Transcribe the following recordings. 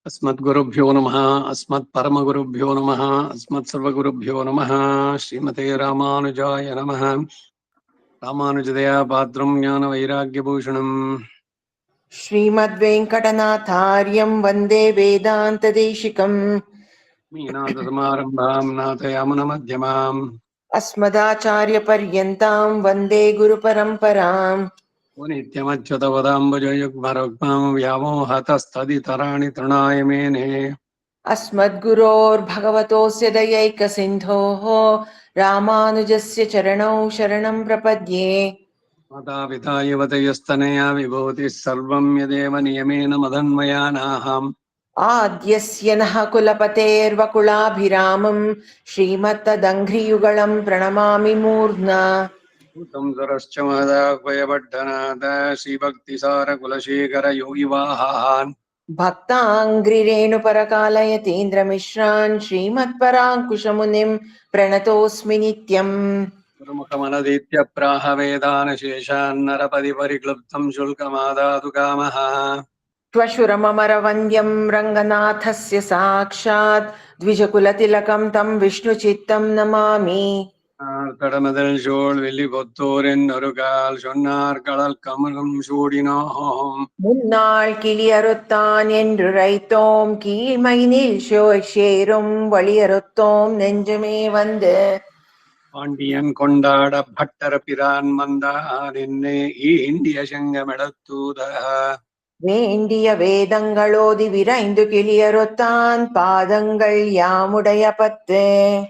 अस्मद्गुरुभ्यो नमः। अस्मत्परमगुरुभ्यो नमः। अस्मत्सर्वगुरुभ्यो नमः। श्रीमते रामानुजाय नमः। रामानुजदया पात्रं ज्ञानवैराग्यभूषणम् श्रीमद्वेङ्कटनाथार्यं वन्दे वेदान्तदेशिकम् मीनाथसमारम्भां नाथयामुनमध्यमाम् अस्मदाचार्यपर्यन्तां वन्दे गुरुपरम्पराम् नित्यमच्युतपदाम्बुजयुग्मरुग्मं व्यामोहतस्तदितराणि तृणाय मेने। अस्मद्गुरोर्भगवतोऽस्य दयैकसिन्धोः रामानुजस्य चरणौ शरणं प्रपद्ये। मातापिता युवतयस्तनया विभूतिः सर्वं यदेव नियमेन मदन्मयानाहम् आद्यस्य नः कुलपतेर्वकुलाभिरामं श्रीमत्तदङ्घ्रियुगलं प्रणमामि मूर्ध्ना। भूतं सरश्च महदाह्वयपट्टनाथ श्रीभक्तिसारकुलशेखर योगिवाहान् भक्ताङ्घ्रिरेणुपरकालयतीन्द्रमिश्रान् श्रीमत्पराङ्कुशमुनिं प्रणतोऽस्मि नित्यम्। गुरुमुखमनदीत्य वेदानशेषान्नरपदिपरिक्लुप्तं शुल्कमादातु कामः श्वशुरममरवन्द्यं रङ्गनाथस्य साक्षात् द्विजकुलतिलकं तं विष्णुचित्तं नमामि। கடமதல் சோழ் வெள்ளி பொத்தோரின் ஒருகால் சொன்னார் கடல் கமலும் சூடினோம் முன்னாள் கிளியறுத்தான் என்று ரைத்தோம் கீழ்மைனில் சேரும் வழியறுத்தோம் நெஞ்சுமே வந்து. பாண்டியன் கொண்டாட பட்டர பிரான் வந்தார் என்னே இந்திய செங்கமெடத்தூத வேண்டிய வேதங்களோதி விரைந்து கிளியறுத்தான் பாதங்கள் யாமுடைய பத்து.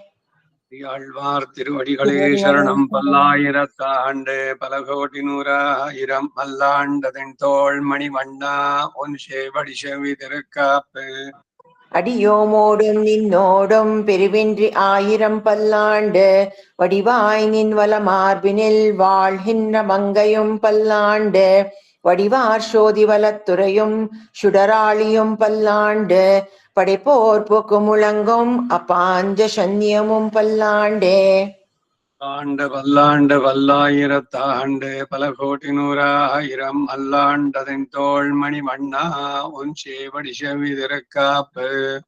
ஆழ்வார் திருவடிகளே சரணம். பல்லாயிரத்தாண்டு பல கோடி நூறாயிரம் மல்லாண்டதன் தோள் மணிவண்ணா உன் சேவடி செவி திருக்காப்பு அடியோமோடும் நின்னோடும் பிரிவின்றி ஆயிரம் பல்லாண்டு வடிவாய் நின் வல மார்பினில் வாழ்கின்ற மங்கையும் பல்லாண்டு வடிவார் சோதி வலத்துறையும் சுடராளியும் பல்லாண்டு படைப்போர் போக்கு முழங்கும் அப்பாஞ்ச சன்னியமும் பல்லாண்டே. ஆண்டு பல்லாண்டு பல்லாயிரத்தாண்டு பல கோடி நூறாயிரம் மல்லாண்டதன் தோள் மணிவண்ணா உன் சேவடி செவி திருக்காப்பு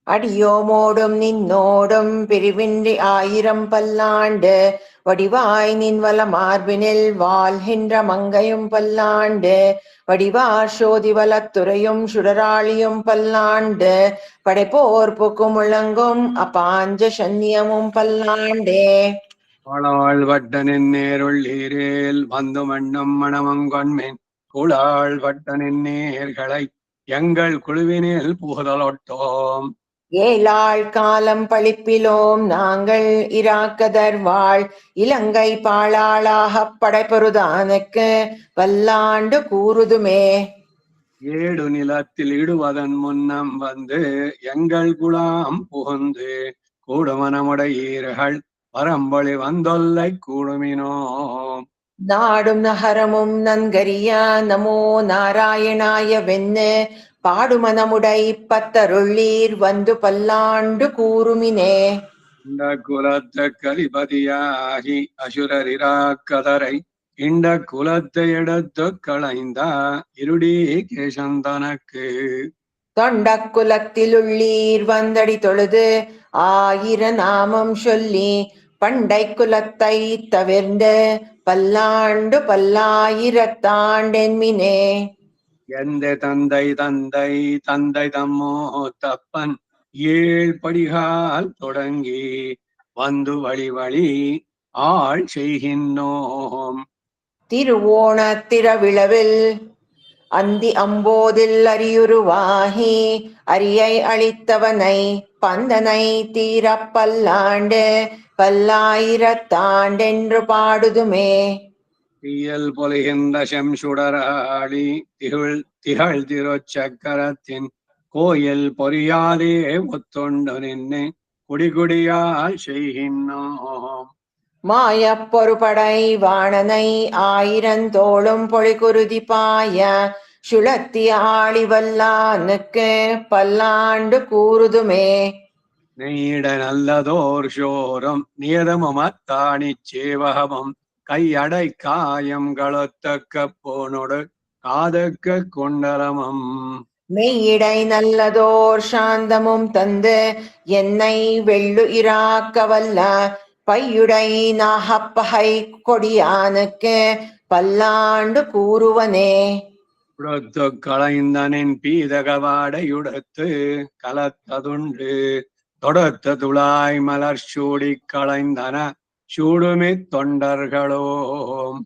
அடியோமோடும் நின்னோடும் பிரிவின்றி ஆயிரம் பல்லாண்டு வடிவாய் நின் வல மார்பினில் வாழ்கின்ற மங்கையும் பல்லாண்டு வடிவார் சோதி வலத்துறையும் சுடராளியும் பல்லாண்டு படைப்போர் போக்கும் முழங்கும் அப்பாஞ்ச சன்னியமும் பல்லாண்டே. வாழாள் வட்டனின் நேருள்ளீரேல் வந்து மண்ணும் மணமங்கொன்மேன் கூழாள் வட்டனின் நேர்களை எங்கள் குழுவினில் புகுதலொட்டோம் ஏழாள் காலம் பழிப்பிலோம் நாங்கள் இராக்கதர் வாழ் இலங்கை பாழாளாகப் படைப்பொருதானுக்கு பல்லாண்டு கூறுதுமே. ஏடு நிலத்தில் இடுவதன் முன்னம் வந்து எங்கள் குலாம் புகுந்து கூடுமனமுடையீர்கள் பரம்பொழி வந்தொல்லை கூடுமினோ நாடும் நகரமும் நன்கரியா நமோ நாராயணாய வென்னு பாடுமனமுடை பத்தருள்ளீர் வந்து பல்லாண்டு கூறுமினே. இந்த குலத்த கலிபதியாகி அசுரரிராக்கதரை இந்த குலத்தை எடுத்து களைந்தா இருடி கேசந்தனக்கு தொண்ட குலத்தில் உள்ளீர் வந்தடி தொழுது ஆயிர நாமம் சொல்லி பண்டை குலத்தை தவிர்ந்து பல்லாண்டு பல்லாயிரத்தாண்டென்மினே. எந்த தந்தை தந்தை தந்தை தம்மோ தப்பன் ஏழ் படிகால் தொடங்கி வந்து வழி வழி ஆள் செய்கின்றோம் திருவோண திரவிழவில் அந்தி அம்போதில் அரியுருவாகி அரியை அளித்தவனை பந்தனை தீரப் பல்லாண்டு பல்லாயிரத்தாண்டென்று பாடுதுமே. தீயல் பொலிகின்ற செம்சுடராளி திகழ் திருச்சக்கரத்தின் கோயில் பொறியாதே ஒத்தொண்டு நின்று குடிகுடியால் செய்கின்றோம் மாயப் பொறுபடை வாணனை ஆயிரந்தோளும் பொழிகுருதி பாய சுழத்தி ஆளிவல்லானுக்கு பல்லாண்டு கூறுதுமே. நெய்ட நல்லதோர் சோரம் நியதமத்தாணி சேவகமும் கையடை காயம் களத்தக்க போனோடு காதக்க கொண்டலமம் மெய்யிடை நல்லதோர் சாந்தமும் தந்து என்னை வெள்ளு இராக்கவல்ல பையுடை நாகப்பகை கொடியானுக்கு பல்லாண்டு கூறுவனே. உடத்து களைந்தனின் பீதகவாடையுடத்து கலத்ததுண்டு தொடுத்த துளாய் மலர் சூடி களைந்தன சூடுமித் தொண்டர்களோம்.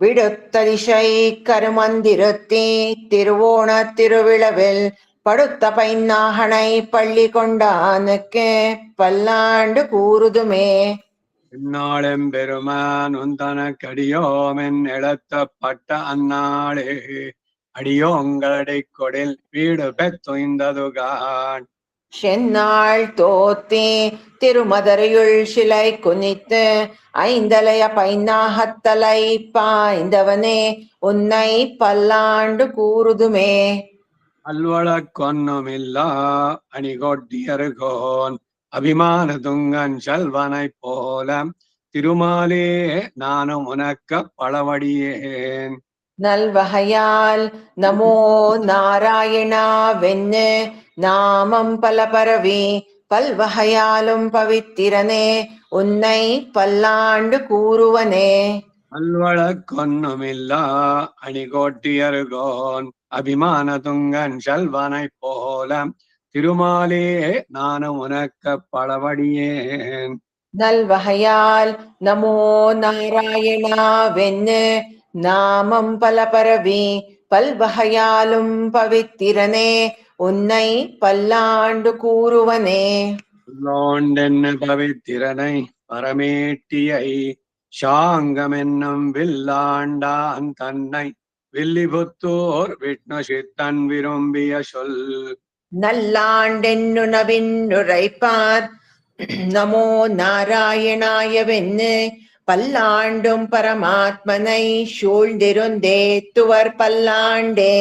விடுத்த திசை கருமந்திருத்தி திருவோண திருவிழவில் படுத்த பைநாகனை பள்ளி கொண்டானுக்கு பல்லாண்டு கூறுதுமே. இந்நாளெம்பெருமான் உந்தனக்கடியோமென் எழுத்தப்பட்ட அந்நாளே அடியோங்களடை கொடில் வீடு பெத்துய்ந்ததுகான். செந்நாள் தோத்தி திருமதரையுள் சிலை குனித்து ஐந்தலைய பைநாகத்தலை பாய்ந்தவனே உன்னை பல்லாண்டு கூறுதுமே. அல்வழக் கொன்னுமில்லா அணிகொட்டியருகோன் அபிமான துங்கன் செல்வனைப் போல திருமாலே நானும் உனக்க பழவடியேன். நல்வகையால் நமோ நாராயணா வென்னு நாமம் பல பரவி பல்வகையாலும் பவித்திரனே உன்னை பல்லாண்டு கூறுவனே. அல்வழக் கொன்னுமில்லா அணிகொட்டியருகோன் அபிமான துங்கன் செல்வனைப் போல திருமாலே நானும் உனக்க பழவடியேன். நல்வகையால் நமோ நாராயணா வென்னு நாமம் பல பரவி பல்வகையாலும் பவித்திரனே உன்னை பல்லாண்டு கூறுவனே. லோண்டென்ன பவித்திரனை பரமேட்டியை சாங்கமென்னும் வில்லாண்டான் தன்னை வில்லிபுத்தூர் விஷ்ணு சித்தன் விரும்பிய சொல். நல்லாண்டென்னுரைப்பார் நமோ நாராயணாயவென்னு பல்லாண்டும் பரமாத்மனை சூழ்ந்திருந்தேத்துவர் பல்லாண்டே.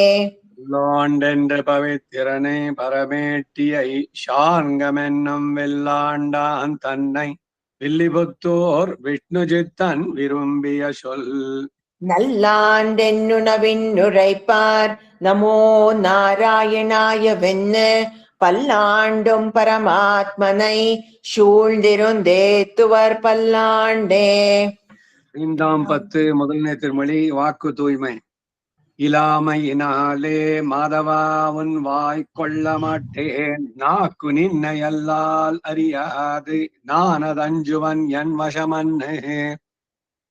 லோண்டென்ற பவித்திரனை பரமேட்டியை சாங்கமென்னும் வில்லாண்டான் தன்னை வில்லிபுத்தூர் விஷ்ணு சித்தன் விரும்பிய சொல். நல்லாண்டென்னுரைப்பார் நமோ நாராயணாயவென்னு பல்லாண்டும் பரமாத்மனை சூழ்ந்திருந்தேத்துவர் பல்லாண்டே. 5 முதல்நே திருமொழி வாக்கு தூய்மை. இலாமையினாலே மாதவா உன் வாய் கொள்ள மாட்டேன் நாக்கு நின்னை அல்லால் அறியாது நானதஞ்சுவன் என் வசமன்னு.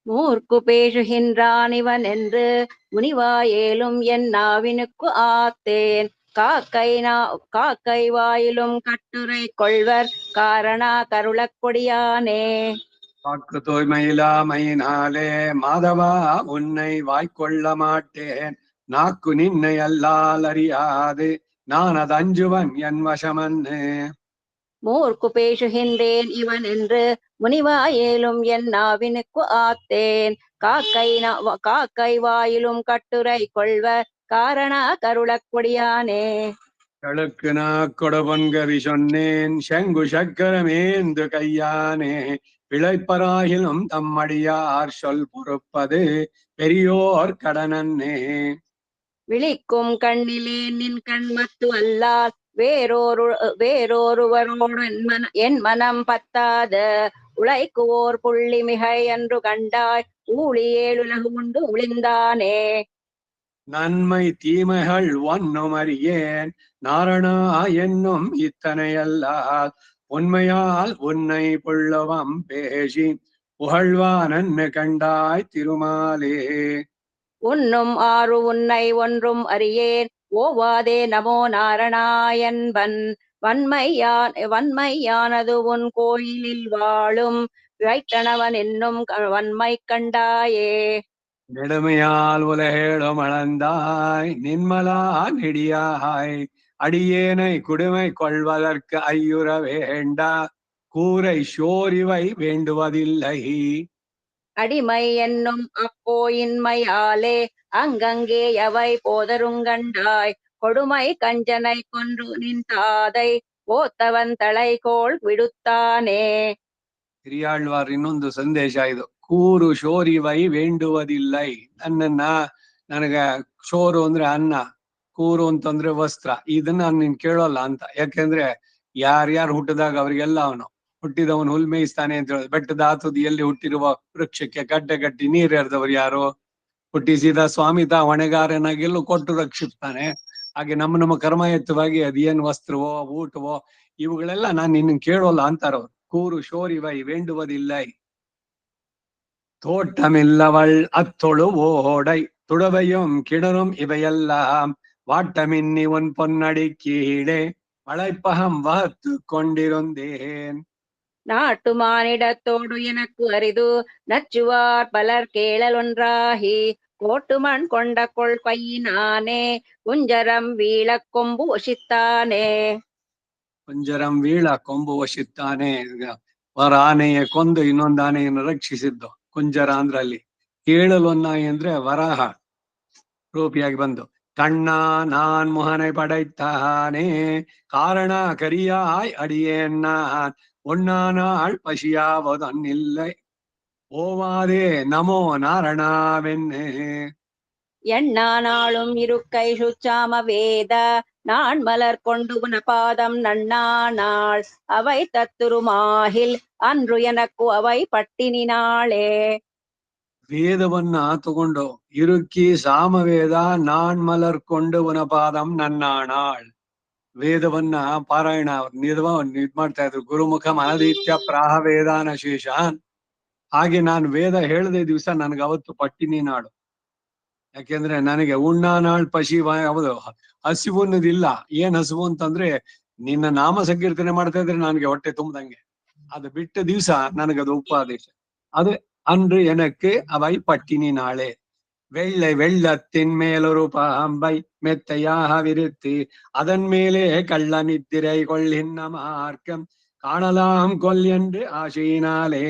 மூர்க்கு பேசுகின்றான் இவன் என்று முனிவாயேலும் என் நாவினுக்கு ஆத்தேன் காக்கை வாயிலும் கட்டுரை கொள்வர் காரணா கருளக் கொடியானே. வாக்கு தூய்மையிலாமையினாலே மாதவா உன்னை வாய்க்கொள்ள மாட்டேன் நாக்கு நின்னை அல்லால் அறியாது நானதஞ்சுவன் என் வசமன்னு. மூர்க்கு பேசுகின்றேன் இவன் என்று முனிவாயேலும் என் நாவினுக்கு ஆத்தேன் காக்கை வாயிலும் கட்டுரை கொள்வர் காரணா கருளக் கொடியானே. கழுக்கு நாக்கொடபொன்கவி சொன்னேன் செங்கு சக்கரமேந்து கையானே பிழைப்பராகிலும் தம்மடியார் சொல் பொறுப்பது பெரியோர் கடனன்னே. விழிக்கும் கண்ணிலே நின் கண்மத்து அல்லால் வேறொருவரோடு என் மனம் பத்தாத உழைக்குவோர் புள்ளி மிகை என்று கண்டாய் ஊழி ஏழுலகு உண்டு உளிந்தானே. நன்மை தீமைகள் ஒன்னும் அறியேன் நாரணா என்னும் இத்தனையல்லால் உண்மையால் உன்னை புள்ளவம் பேசி புகழ்வானன்னு கண்டாய் திருமாலே. உன்னும் ஆறு உன்னை ஒன்றும் அறியேன் ஓவாதே நமோ நாரணாயன்பன் வன்மையானது உன் கோயிலில் வாழும் வைத்தனவன் என்னும் வன்மை கண்டாயே. நெடுமையால் உலகேடும் அளந்தாய் நின்மலா நெடியாய் அடியேனை குடுமை கொள்வதற்கு ஐயுற வேண்டா கூரை சோரிவை வேண்டுவதில்லை. அடிமை என்னும் அப்போயின்மையாலே அங்கங்கே எவை போதருங்கண்டாய் கொடுமை கஞ்சனை கொன்று நின் தாதை போத்தவன் தலைகோள் விடுத்தானே. ಹಿರಿಯಾಳ್ವಾರ್ ಇನ್ನೊಂದು ಸಂದೇಶ ಇದು. ಕೂರು ಶೋರಿವೈ ವೇಂಡುವುದಿಲ್ಲೈ. ನನ್ನ ನನಗ ಶೋರು ಅಂದ್ರೆ ಅನ್ನ, ಕೂರು ಅಂತಂದ್ರೆ ವಸ್ತ್ರ. ಇದನ್ನ ನೀನ್ ಕೇಳೋಲ್ಲ ಅಂತ. ಯಾಕೆಂದ್ರೆ ಯಾರ್ಯಾರು ಹುಟ್ಟಿದಾಗ ಅವ್ರಿಗೆಲ್ಲ ಅವನು ಹುಟ್ಟಿದವನು ಹುಲ್ ಮೇಯಿಸ್ತಾನೆ ಅಂತ ಹೇಳೋದು. ಬೆಟ್ಟದ ತುದಿಯಲ್ಲಿ ಹುಟ್ಟಿರುವ ವೃಕ್ಷಕ್ಕೆ ಗಡ್ಡೆ ಗಟ್ಟಿ ನೀರ್ ಎರೆದವರು ಯಾರು? ಹುಟ್ಟಿಸಿದ ಸ್ವಾಮಿತ ಹೊಣೆಗಾರನಾಗೆಲ್ಲೂ ಕೊಟ್ಟು ರಕ್ಷಿಸ್ತಾನೆ. ಹಾಗೆ ನಮ್ಮ ಕರ್ಮಯುಕ್ತವಾಗಿ ಅದೇನ್ ವಸ್ತ್ರವೋ ಊಟವೋ ಇವುಗಳೆಲ್ಲ ನಾನ್ ನಿನ್ನ ಕೇಳೋಲ್ಲ ಅಂತಾರವ್ರು. கூறு சோரிவை வேண்டுவதில்லை. தோட்டமில்லவள் அத்தொழு ஓடை துடவையும் கிணறும் இவையெல்லாம் வாட்டமின்னி உன் பொன்னடி கீழே வளைப்பகம் வகுத்து கொண்டிருந்தேன். நாட்டு மானிடத்தோடு எனக்கு அரிது நச்சுவார் பலர் கேளலொன்றாகி கோட்டு மண் கொண்ட கொள் பையினானே குஞ்சரம் வீழ கொம்பு ஒசித்தானே. ಕುಂಜರಂ ವೀಳ ಕೊಂಬು ವಶಿತ್ತಾನೆ. ಆನೆಯ ಕೊಂದು ಇನ್ನೊಂದು ಆನೆಯನ್ನು ರಕ್ಷಿಸಿದ್ದು ಕುಂಜರ ಅಂದ್ರೆ ಅಲ್ಲಿ. ಕೇಳಲೊನ್ನಾಯಿ ಅಂದ್ರೆ ವರಾಹ ರೂಪಿಯಾಗಿ ಬಂದು ಕಣ್ಣ ನಾನ್ ಮುಹನೆ ಪಡೈತಾನೆ ಕಾರಣ ಕರಿಯಾಯ್ ಅಡಿಯೇನ್ನ ஒன்னானாள் பசியாவதன்னில்லை ஓவாதே நமோ நாரணாவென்னு. எண்ணானாளும் இருக்கை சுச்சாம வேத நான் மலர் கொண்டு உன பாதம் நன்னானாள் அவை தத்துருமாகில் அன்று எனக்கு அவை பட்டினினாளே. ವೇದವನ್ನ ತಗೊಂಡು ಇರುಕ್ಕಿ ಸಾಮವೇದ ನಾನ್ ಮಲರ್ಕೊಂಡು ವನಪಾದಂ ನನ್ನಾಣಾಳ್. ವೇದವನ್ನ ಪಾರಾಯಣ ಇದ್ ಮಾಡ್ತಾ ಇದ್ರು. ಗುರುಮುಖ ಮನದೀತ್ಯ ಪ್ರಾಹ ವೇದಾನ ಶೇಷಾನ್. ಹಾಗೆ ನಾನು ವೇದ ಹೇಳದೆ ದಿವಸ ನನ್ಗೆ ಅವತ್ತು ಪಟ್ಟಿನಿ ನಾಡು. ಯಾಕೆಂದ್ರೆ ನನಗೆ ಉಣ್ಣಾನಾಳ್ ಪಶಿ ಯಾವುದು ಹಸಿವು ಅನ್ನೋದಿಲ್ಲ. ಏನ್ ಹಸಿವು ಅಂತಂದ್ರೆ ನಿನ್ನ ನಾಮ ಸಂಕೀರ್ತನೆ ಮಾಡ್ತಾ ಇದ್ರೆ ನನಗೆ ಹೊಟ್ಟೆ ತುಂಬದಂಗೆ. ಅದು ಬಿಟ್ಟ ದಿವಸ ನನಗದು ಉಪಾದೇಶ. அது அன்று எனக்கு அவை பட்டினி நாளே. வெள்ளை வெள்ளத்தின் மேலொரு பாம்பை மெத்தையாக விரித்து அதன் மேலே கள்ள நித்திரை கொள்ளின்ன மார்க்கம் காணலாம் கொல் என்று ஆசையினாலே.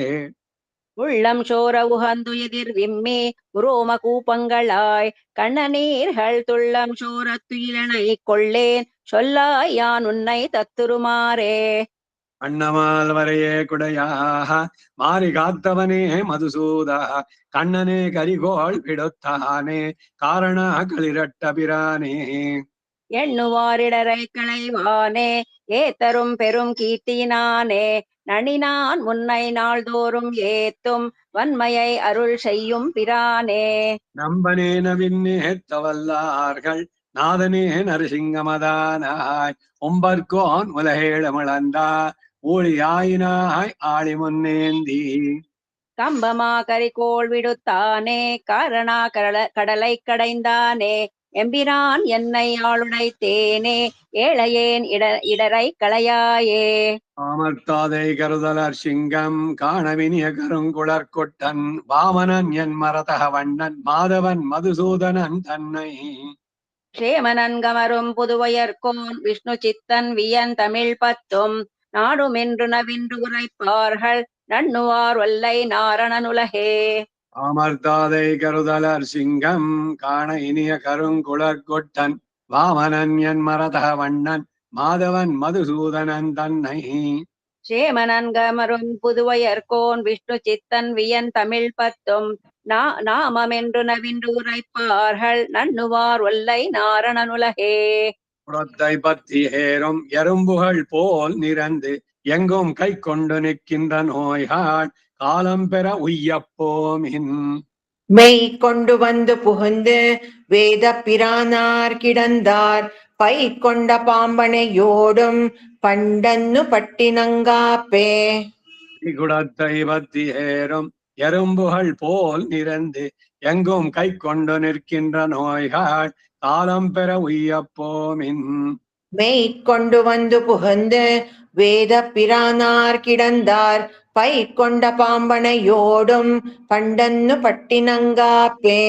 உள்ளம் சோர உகந்து எதிர் விம்மி உரோம கூப்பங்களாய் கண்ணநீர்கள் துள்ளம் சோர துயிலனை கொள்ளேன் சொல்லாய் யான் உன்னை தத்துருமாறே. அண்ணமால் வரையே குடையாக மாறி காத்தவனே மதுசூதா கண்ணனே கரிகோள் விடுத்தானே காரண களிரட்ட பிரானே. எண்ணுவாரிடரை களைவானே ஏத்தரும் பெரும் கீர்த்தினானே நனினான் முன்னை நாள்தோறும் ஏத்தும் வன்மையை அருள் செய்யும் பிரானே. நம்பனே நவின்னேத்தவல்லார்கள் நாதனே நரசிங்கமதானாய் ஒம்பர்கோன் உலகேழமிழந்தா ஊழியாயினாய் ஆளி முன்னேந்தி. கம்பமா கரிகோள் விடுத்தானே காரணா கடலை கடைந்தானே எம்பிரான் என்னை ஆளுடைத்தேனே ஏழையேன் இடரை களையாயே. ஆமர்த்தாதை கருதலர் சிங்கம் காணவினிய கருங்குளர் கொட்டன் வாமனன் என் மரதக வண்ணன் மாதவன் மதுசூதனன் தன்னை. க்ஷேமனன் கமரும் புதுவையர்கோன் விஷ்ணு சித்தன் வியன் தமிழ் பத்தும் நாடுமென்று நவின்று உரைப்பார்கள் நண்ணுவார் வல்லை நாரணனுலகே. அமர்த்தாதை கருதலர் சிங்கம் காண இனிய கருங்குளர் கொட்டன் வாமனன் என் மரதக வண்ணன் மாதவன் மதுசூதனன் தன்னை. க்ஷேமனன் கமரும் புதுவையர்கோன் விஷ்ணு சித்தன் வியன் தமிழ் பத்தும் நாமமென்று நவின்று உரைப்பார்கள் நண்ணுவார் வல்லை நாரணனுலகே. புறத்தை பத்தி ஏறும் எறும்புகள் போல் நிறந்து எங்கும் கை கொண்டு நிற்கின்ற நோய்கள் காலம் பெற உய்யப்போமின். மெய் கொண்டு வந்து புகுந்து வேத பிரானார் கிடந்தார் பை கொண்ட பாம்பனையோடும் பண்டன்னு பட்டினங்காப்பே. குடத்தை பத்தி ஏறும் எறும்புகள் போல் நிறந்து எங்கும் கை கொண்டு நிற்கின்ற நோய்கள் காலம் பெற உய்யப்போமின். மெய் கொண்டு வந்து புகுந்து வேத பிரானார் கிடந்தார் பை கொண்ட பாம்பனையோடும் ಪಂಡನ್ನು ಪಟ್ಟಿನಂಗಾಪೆ.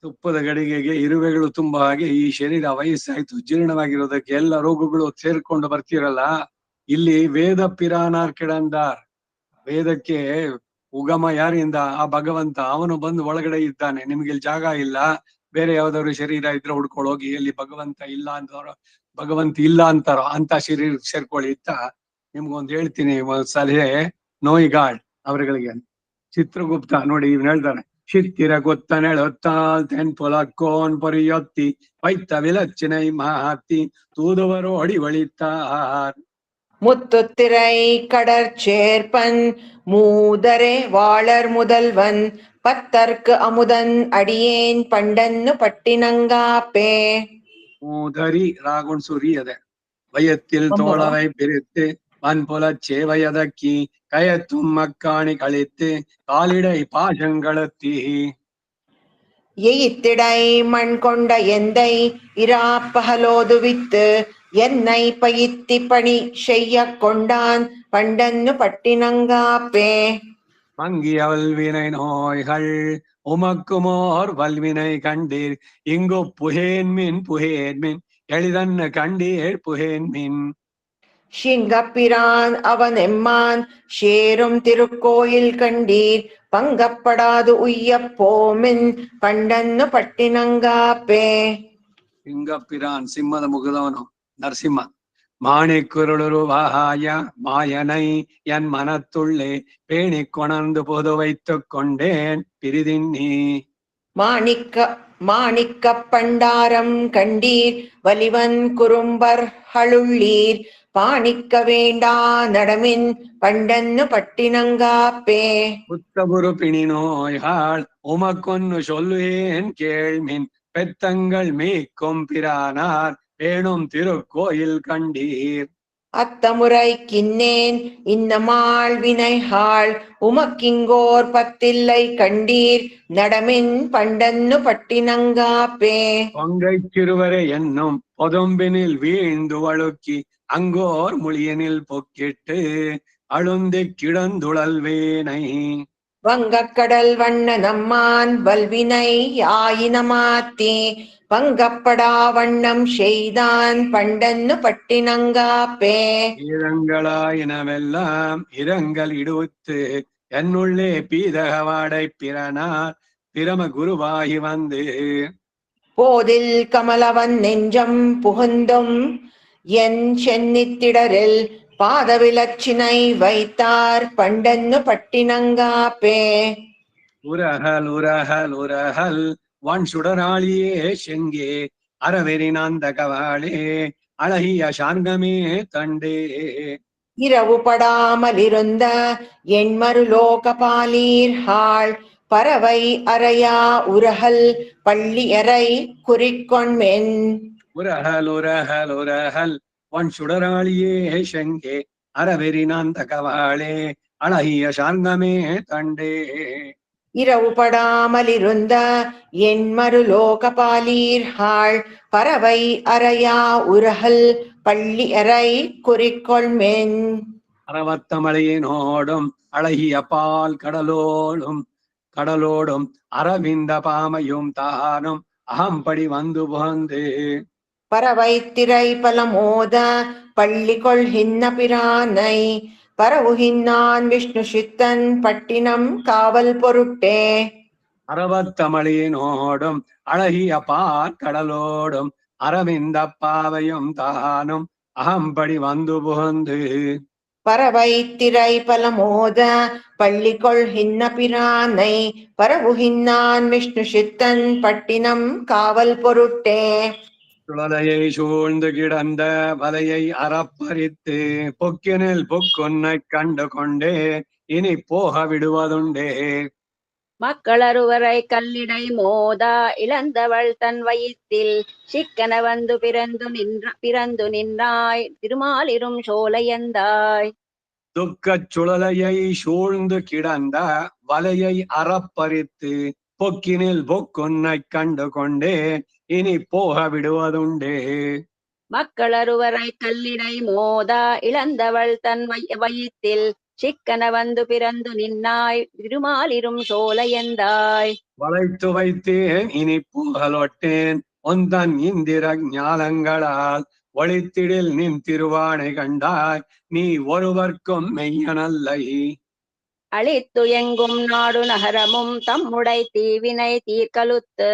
ತುಪ್ಪದ ಗಡಿಗೆಗೆ ಇರುವೆಗಳು ತುಂಬ ಹಾಗೆ ಈ ಶರೀರ ವಯಸ್ಸಾಯ್ತು, ಜೀರ್ಣವಾಗಿರೋದಕ್ಕೆ ಎಲ್ಲ ರೋಗಗಳು ಸೇರ್ಕೊಂಡು ಬರ್ತಿರಲ್ಲ. ಇಲ್ಲಿ ವೇದ ಪಿರಾನಾರ್ ಕಿಡಂದಾರ್, ವೇದಕ್ಕೆ ಉಗಮ ಯಾರಿಂದ? ಆ ಭಗವಂತ. ಅವನು ಬಂದು ಒಳಗಡೆ ಇದ್ದಾನೆ. ನಿಮ್ಗೆ ಇಲ್ಲಿ ಜಾಗ ಇಲ್ಲ, ಬೇರೆ ಯಾವ್ದಾದ್ರು ಶರೀರ ಇದ್ರೆ ಹುಡ್ಕೊಳ್ಳೋಗಿ. ಎಲ್ಲಿ ಭಗವಂತ ಇಲ್ಲ ಅಂತವ್ರ, ಭಗವಂತ ಇಲ್ಲ ಅಂತಾರೋ ಅಂತ ಶರೀರ ಸೇರ್ಕೊಳ್ಳಿ ಅಂತ ನಿಮ್ಗೊಂದು ಹೇಳ್ತೀನಿ. ಒಂದ್ ಸಲಹೆ ನೋಯ್ಗಾಡ್ ಅವರುಗಳಿಗೆ. ಚಿತ್ರಗುಪ್ತ ನೋಡಿ ಇವ್ನು ಹೇಳ್ತಾನೆ, சித்திர குத்தனெழுத்தால் தென்புலக்கோன் பொறியொத்தி வைத்த விலச்சினை மாத்தி தூதுவரோடி வழித்தார். முத்துத்திரை கடற்சேர்ப்பன் மூதரே வாளர் முதல்வன் பத்தர்க்கு அமுதன் அடியேன் பண்டன்னு பட்டினங்காப்பே. மூதரி ராகுன் சுரியத வயத்தில் தோளவை பிரித்து வன்புலச் சேவையதக்கி கயத்தும் மக்காணி கழித்து காலிடை பாசங்களத்தி. எயித்திடை மண் கொண்ட எந்தை இராப்பகலோதுவித்து என்னை பயித்தி பணி செய்ய கொண்டான் பண்டன்னு பட்டினங்காப்பே. மங்கிய வல்வினை நோய்கள் உமக்குமோர் வல்வினை கண்டீர் இங்கு புகேன்மின் எளிதன்னு கண்டீர் புகேன்மின். சிங்கப்பிரான் அவன் எம்மான் சேரும் திருக்கோயில் கண்டீர் பங்கப்படாது உய்யப் போமின் பண்டன்னு பட்டினங்காப்பே. சிங்கப்பிரான் சிம்மத முகுதவனும் நரசிம்ம மாணிக்குருளுருவாய மாயனை என் மனத்துள்ளே பேணி கொணர்ந்து பொது வைத்துக் கொண்டேன் பிரிதின்னி. மாணிக்க பண்டாரம் கண்டீர் வலிவன் குறும்பர் ஹளுள்ளீர் பாணிக்க வேண்டா நடமின் பண்டன்னு பட்டினங்காப்பே. புத்தகுரு பிணி நோய்கள் உமக்கொன்னு சொல்லுவேன் கேள்மின் பெத்தங்கள் மீக்கும் பிரானார் வேணும் திருக்கோயில் கண்டீர். அத்தமுறை கின்னேன் இன்னமாள் வினைஹாள் உமக்கிங்கோர் பத்தில்லை கண்டீர் நடமின் பண்டன்னு பட்டினங்காப்பே. பொங்கை சிறுவரை என்னும் பொதும்பினில் வீழ்ந்து வழுக்கி அங்கோர் மொழியனில் பொக்கிட்டு அழுந்தி கிடந்துழல்வேனை. வங்கக்கடல் வண்ண நம்மான் வல்வினை ஆயினமாத்தி பங்கப்படா வண்ணம் செய்தான் பண்டன்னு பட்டினங்காப்பே. ஈரங்களாயினவெல்லாம் இரங்கல் இடுத்து என்னுள்ளே பீதகவாடை பிறனார் பிரம குருவாகி வந்து. போதில் கமலவன் நெஞ்சம் புகுந்தும் என் சென்னித்திடரில் பாதவிலச்சினை வைத்தார் பண்டன்னு பட்டினங்காப்பே. உரகல் உரகல் உரகல் வன் சுடராளியே செங்கே அறவெறினாந்த கவாளே அழகிய சார்கமே தண்டே. இரவு படாமலிருந்த எண்மருலோகபாலீர்ஹாள் பறவை அறையா உரகல் பள்ளியறை குறிக்கொண்மென். உரகல் உரகல் உரகல் வன் சுடராளியே செங்கே அறவெறினாந்த கவாளே அழகிய சார்கமே தண்டே. இரவு படாமலிருந்த எண்மருலோகபாலீர்ஹாள் பறவை அறையா உரகல் பள்ளியறை குறிக்கொள்மென். அறவத்தமலையினோடும் அழகிய பால் கடலோடும் அரவிந்த பாமையும் தானும் அகம்படி வந்து புகந்து. பறவை திரை பலமோத பள்ளி கொள்கின்ன பிரானை பரவுகின்னான் விஷ்ணு சித்தன் பட்டினம் காவல் பொருட்டே. அறவத்தமலையினோடும் அழகிய பால் கடலோடும் அரவிந்த பாவையும் தானும் அகம்படி வந்து புகந்து. பறவை திரை பலமோத பள்ளி கொள்கின்ன பிரானை பரவுகின்னான் விஷ்ணு சித்தன் பட்டினம் காவல் பொருட்டே. சுழலையை சூழ்ந்து கிடந்த வலையை அறப்பறித்து பொக்கினில் பொக்கொன்னை கண்டு கொண்டே இனி போக விடுவதுண்டே. மக்களருவரை கல்லிடை மோதா இழந்தவள் தன் வயிற்றில் சிக்கன வந்து பிறந்து நின்றாய் திருமாலிரும் சோலையந்தாய். துக்கச் சுழலையை சூழ்ந்து கிடந்த வலையை அறப்பறித்து பொக்கினில் பொக்கொன்னை கண்டு கொண்டே இனி போக விடுவதுண்டே. மக்களருவரை கல்லிடை மோதா இழந்தவள் தன் வயிற்றில் சிக்கன வந்து பிறந்து நின்னாய் திருமாலிரும் சோலையந்தாய். வளைத்து வைத்தேன் இனி புகழொட்டேன் ஒந்தன் இந்திர ஞானங்களால் ஒளித்திடில் நின் திருவானை கண்டாய் நீ ஒருவர்க்கும் மெய்யனல்லை. அழித்து எங்கும் நாடு நகரமும் தம்முடை தீவினை தீர்க்கலுத்து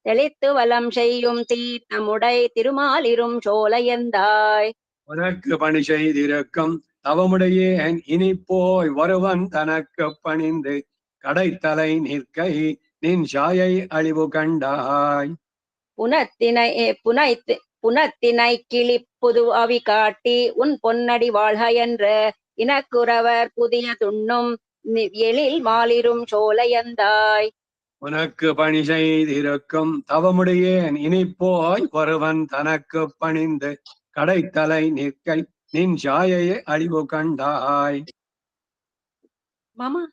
தெளித்து வலம் செய்யும் தீர்த்தமுடை திருமாலிரும் சோலையந்தாய். உனக்கு பணி செய்திருக்கும் தவமுடையேன் இனி போய் ஒருவன் தனக்கு பணிந்து கடைத்தலை நிற்கை நின் சாயை அழிவு கண்டாய். புனத்தினை கிளிப்புது அவி காட்டி உன் பொன்னடி வாழ்க என்ற இனக்குறவர் புதிய துண்ணும் எழில் மாலிரும் சோலையந்தாய். உனக்கு பணி செய்திருக்கும் தவமுடையேன் இனிப்போய் ஒருவன் தனக்கு பணிந்து கடைத்தலை நிற்கை நின் சாயை அழிவு கண்டாய். மாமா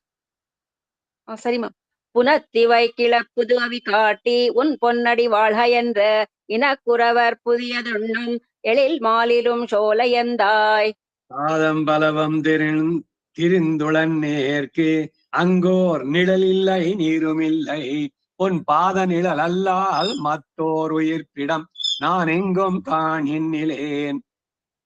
சரிமா. புனத்திவை கிளப்புது அவி காட்டி உன் பொன்னடி வாழ்க என்ற இனக்குறவர் புதியதுண்ணும் எழில் மாலிரும் சோலையந்தாய். பாதம் பலவம் திரிந்துளன் நேர்க்கு அங்கோர் நிழலில்லை நீருமில்லை உன் பாத நிழல் அல்லால் மத்தோர் உயிர்ப்பிடம் நான் எங்கும் காணில்லேன்.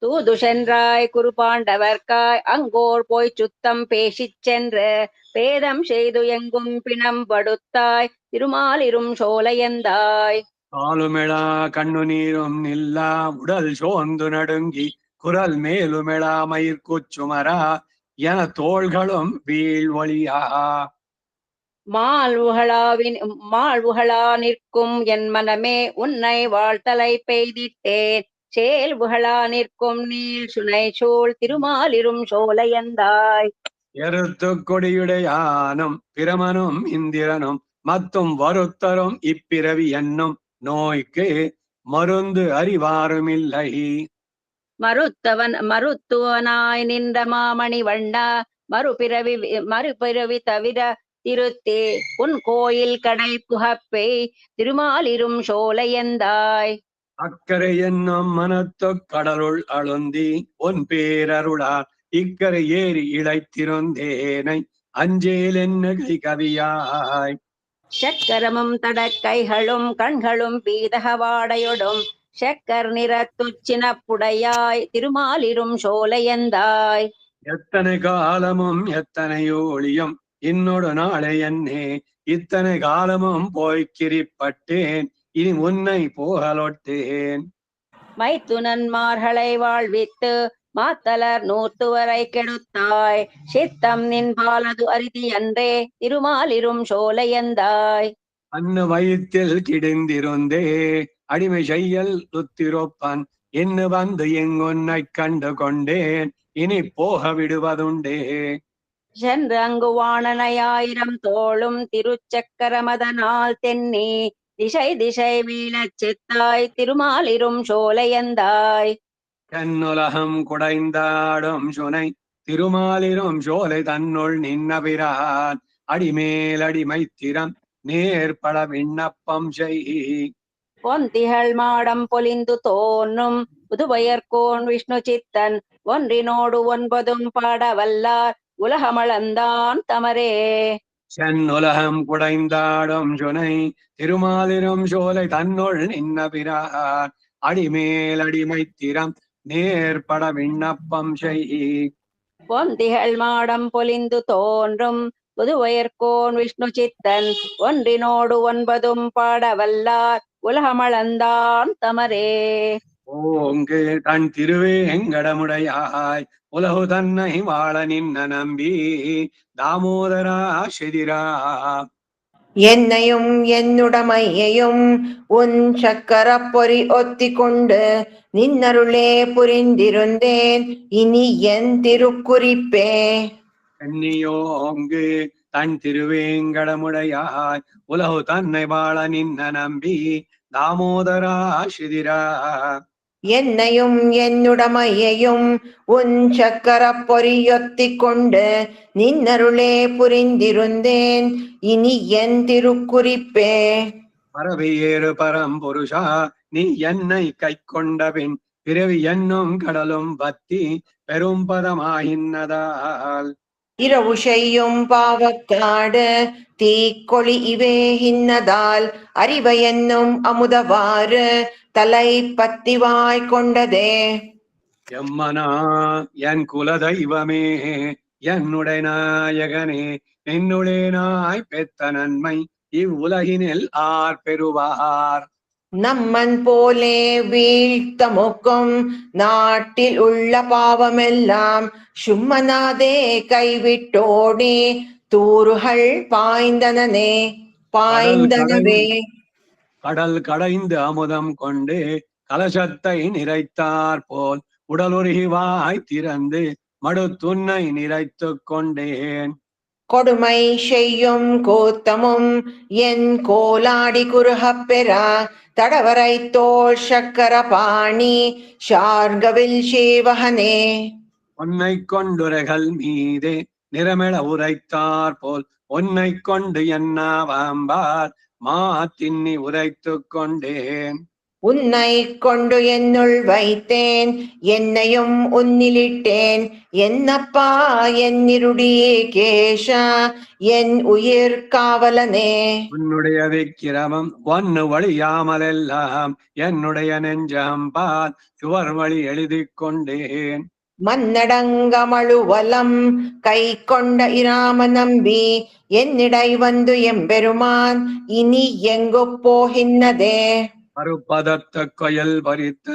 தூது சென்றாய் குருபாண்டவர்க்காய் அங்கோர் போய் சுத்தம் பேசிச் சென்று பேதம் செய்து எங்கும் பிணம் படுத்தாய் திருமாலிரும் சோலையந்தாய். காலுமெழா கண்ணு நீரும் நில்லா உடல் சோர்ந்து நடுங்கி குரல் மேலுமெழா மயிர்கூச்சுமரா என தோள்களும் வீழ்வொழியா. மாழ்வுகளா நிற்கும் என் மனமே உன்னை வாழ்த்தலை பெய்திட்டேன் செயல்வுகளா நிற்கும் நீள் சுனை சூழ் திருமாலிரும் சோலையந்தாய். எருத்து கொடியுடையானும் பிரமனும் இந்திரனும் மத்தும் வருத்தரும் இப்பிறவி என்னும் நோய்க்கு மருந்து அறிவாருமில்லை. மருத்துவனாய் நின்ற மாமணி வண்ணா மறுபிறவி தவிர திருத்தே உன் கோயில் கடை புகப்பே திருமாலிரும் சோலையந்தாய். அக்கறை என்னும் மனத்து கடலுள் அழுந்தி உன் பேரருளால் இக்கரை ஏறி இழைத்திருந்தேனை அஞ்சேல் என்ன கவியாய். சக்கரமும் தடக்கைகளும் கண்களும் பீதகவாடையொடும் செக்கர் நிறத்துச்சின புடையாய் திருமாலிரும் சோலையந்தாய். எத்தனை காலமும் எத்தனை ஒளியும் இன்னொரு நாளை என்னே இத்தனை காலமும் போய்க்கிரிப்பட்டேன் இனி உன்னை போகலொட்டேன். மைத்துனன்மார்களை வாழ்வித்து மாத்தலர் நூத்துவரை கெடுத்தாய் சித்தம் நின் பாலது அரிதி அன்றே திருமாலிரும் சோலையந்தாய். அன்னு வயிற்றில் கிடந்திருந்தே அடிமை செய்யல் துத்திருப்பன் இன்னு வந்து எங்கொன்னை கண்டு கொண்டேன் இனி போக விடுவதுண்டே. சென்று அங்கு வாணனையாயிரம் தோளும் திருச்சக்கரமதனால் தென்னி திசை திசை வீழச் செத்தாய் திருமாலிரும் சோலையந்தாய். தென்னுலகம் குடைந்தாடும் சுனை திருமாலிரும் சோலை தன்னுள் நின்னபிரான் அடிமேல் அடிமை திறம் நேர்பட விண்ணப்பம் செய். பொந்திகள் மாடம் பொலிந்து தோன்றும் புதுவயர்கோன் விஷ்ணு சித்தன் ஒன்றினோடு ஒன்பதும் பாடவல்லார் உலகமளந்தான் தமரே. சென்னுலகம் குடைந்தாடும் சுனை திருமாலிரும் சோலை தன்னுள் நின்னபிரான் அடிமேல் அடிமை திறம் நேர்பட விண்ணப்பம் செய். பொந்திகள் மாடம் பொலிந்து தோன்றும் புதுவயர்கோன் விஷ்ணு சித்தன் ஒன்றினோடு ஒன்பதும் பாடவல்லார் உலகமளந்தான் தமரே. ஓங்கு தன் திருவேங்கடமுடையாய் உலகு தன்னை வாழ நின்ன நம்பி தாமோதரா செதிரா. என்னையும் என்னுடமையையும் உன் சக்கர பொறி ஒத்திக்கொண்டு நின்னருளே புரிந்திருந்தேன் இனி என் திருக்குறிப்பே. எண்ணியோங்கு தன் திருவேங்கடமுடையாய் உலகு தன்னை வாழ நின்ன நம்பி தாமோதரா செதிரா. என்னையும் என்னுடமையையும் உன் சக்கர பொறியொத்திக்கொண்டு நின்னருளே புரிந்திருந்தேன் இனி என் திருக்குறிப்பே. பரவியேறு பரம்புருஷா நீ என்னை கை கொண்டபின் பிறவி என்னும் கடலும் பத்தி பெரும் பதமாயின்னதால். இரவு செய்யும் பாவக்காடு தீக்கொளி இவே இன்னதால் அறிவை என்னும் அமுதவாறு தலை பத்திவாய் கொண்டதே. எம்மனா என் குல தெய்வமே என்னுடைய நாயகனே என்னுடைய நாய் பெத்த நன்மை இவ்வுலகினில் ஆர் பெறுவார். நம்மன் போலே வீழ்த்தமுக்கும் நாட்டில் உள்ள பாவமெல்லாம் சும்மனாதே கைவிட்டோடி தூறுகள் பாய்ந்தனே. பாய்ந்தனவே. கடல் கடைந்து அமுதம் கொண்டு கலசத்தை நிறைத்தார் போல் உடலுருகிவாய் திறந்து மடுத்துன்னை நிறைத்து கொண்டேன். கொடுமை செய்யும் கூத்தமும் என் கோலாடி குறுகப் பெறா தடவரை தோள் சக்கர பாணி ஷார்கவில் சேவகனே. உன்னை கொண்டுரைகள் மீதே நிறமெழ உரைத்தார் போல் உன்னை கொண்டு என்னாவாம்பார் மாத்தின்னி உரைத்து கொண்டேன். உன்னை கொண்டு என்னுள் வைத்தேன் என்னையும் உன்னிலிட்டேன் என்னப்பா என்னிருடியே கேஷா என் உயிர் காவலனே. உன்னுடைய விக்கிரமம் ஒன்னு வழியாமலெல்லாம் என்னுடைய நெஞ்சம்பால் சுவர் வழி எழுதி கொண்டேன். மன்னடங்கமழுவலம் கை கொண்ட இராம நம்பி என்னிடை வந்து எம்பெருமான் இனி எங்கு போகின்னதே. மறுபதத்த கொயல் பறித்த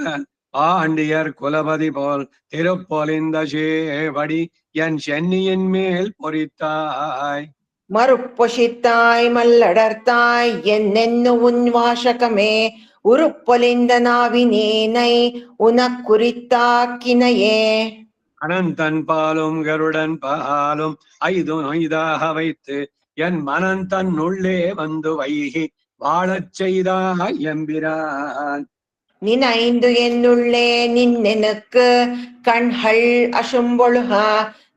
பாண்டியர் குலபதி போல் திருப்பொலிந்த சேவடி என் சென்னியின் மேல் பொறித்தாய். மறுப்பொசித்தாய் மல்லடர்த்தாய் என்னென்னு உன் வாசகமே உருப்பொலிந்த நாவினேனை உனக்குறித்தாக்கினையே. அனந்தன் பாலும் கருடன் பாலும் ஐது நொய்தாக வைத்து என் மனந்தன் உள்ளே வந்து வைகி வாழச் செய்தாய் எம்பிரான். நினைந்து என்னுள்ளே நின்னெனக்கு கண்கள் அசும்பொழுகா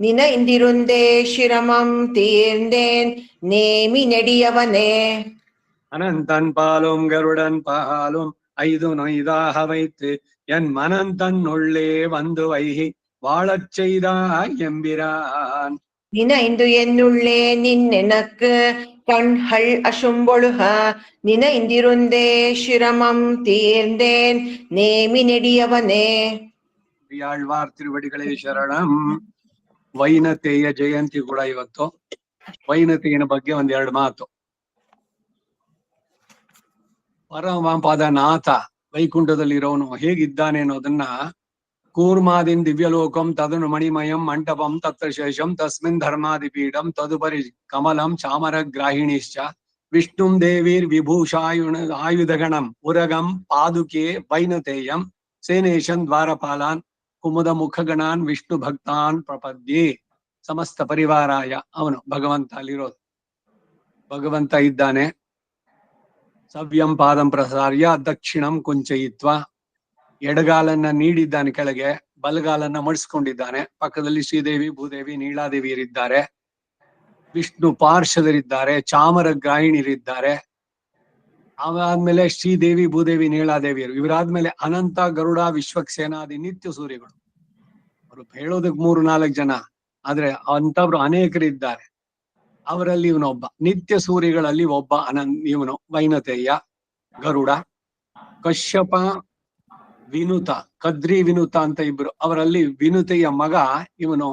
நினைந்திருந்தே சிரமம் தீர்ந்தேன் நேமி நெடியவனே. அனந்தன் பாலும் கருடன் பாலும் ஐது நொய்தாக வைத்து என் மனந்தன் உள்ளே வந்து வைகி வாழச் செய்தாய் எம்பிரான். நினைந்து என்னுள்ளே நின்னெனக்கு கண்கள் அசும்பொழுகா நினைந்திருந்தே சிரமம் தீர்ந்தேன் நேமி நெடியவனே. ಆಳ್ವಾರ್ ತಿರುವಡಿಗಳೇ ಶರಣಂ. ವೈನತೆಯ ಜಯಂತಿ ಕೂಡ ಇವತ್ತು. ವೈನತೆಯ ಬಗ್ಗೆ ಒಂದೆರಡು ಮಾತು. ಪರಮಪದನಾಥ ವೈಕುಂಠದಲ್ಲಿರೋನು ಹೇಗಿದ್ದಾನೆ ಅನ್ನೋದನ್ನ ಕೂರ್ಮಾದಿನ್ ದಿವ್ಯಲೋಕಂ ತದನು ಮಣಿಮಯಂ ಮಂಟಪಂ ತತ್ರ ಶೇಷಂ ತಸ್ಮಿನ್ ಧರ್ಮಾದಿಪೀಠಂ ತದುಪರಿ ಕಮಲಂ ಚಾಮರಗ್ರಾಹಿಣಿಶ್ಚ ವಿಷ್ಣುಂ ದೇವೀರ್ ವಿಭೂಷಾಯುಣ ಆಯುಧಗಣಂ ಉರಗಂ ಪಾದುಕೆ ವೈನತೇಯಂ ಸೇನೇಶನ್ ದ್ವಾರಪಾಲಾನ್ ಕುಮುದ ಮುಖಗಣಾನ್ ವಿಷ್ಣು ಭಕ್ತಾನ್ ಪ್ರಪದ್ಯೆ. ಸಮಸ್ತ ಪರಿವಾರಾಯ ಅವನು ಭಗವಂತ ಅಲ್ಲಿರೋದು. ಭಗವಂತ ಇದ್ದಾನೆ. ಸವ್ಯಂ ಪಾದಂ ಪ್ರಸಾರ್ಯ ದಕ್ಷಿಣಂ ಕುಂಚಯಿತ್ವ. ಎಡಗಾಲನ್ನ ನೀಡಿದ್ದಾನೆ ಕೆಳಗೆ, ಬಲಗಾಲನ್ನ ಮಡಿಸ್ಕೊಂಡಿದ್ದಾನೆ. ಪಕ್ಕದಲ್ಲಿ ಶ್ರೀದೇವಿ ಭೂದೇವಿ ನೀಳಾದೇವಿಯರಿದ್ದಾರೆ. ವಿಷ್ಣು ಪಾರ್ಷದರಿದ್ದಾರೆ, ಚಾಮರ ಗ್ರಾಹಿಣಿಯರಿದ್ದಾರೆ. ಅದಾದ್ಮೇಲೆ ಶ್ರೀದೇವಿ ಭೂದೇವಿ ನೀಳಾದೇವಿಯರು. ಇವರಾದ್ಮೇಲೆ ಅನಂತ ಗರುಡ ವಿಶ್ವಕ್ಸೇನಾದಿ ನಿತ್ಯ ಸೂರ್ಯಗಳು. ಅವರು ಹೇಳೋದಕ್ 3-4 ಜನ, ಆದ್ರೆ ಅಂತವ್ರು ಅನೇಕರಿದ್ದಾರೆ. ಅವರಲ್ಲಿ ಇವನೊಬ್ಬ. ನಿತ್ಯ ಸೂರ್ಯಗಳಲ್ಲಿ ಒಬ್ಬ ಇವನು ವೈನತೆಯ ಗರುಡ. ಕಶ್ಯಪ ವಿನುತ, ಕದ್ರಿ ವಿನುತ ಅಂತ ಇಬ್ರು. ಅವರಲ್ಲಿ ವಿನುತೆಯ ಮಗ ಇವನು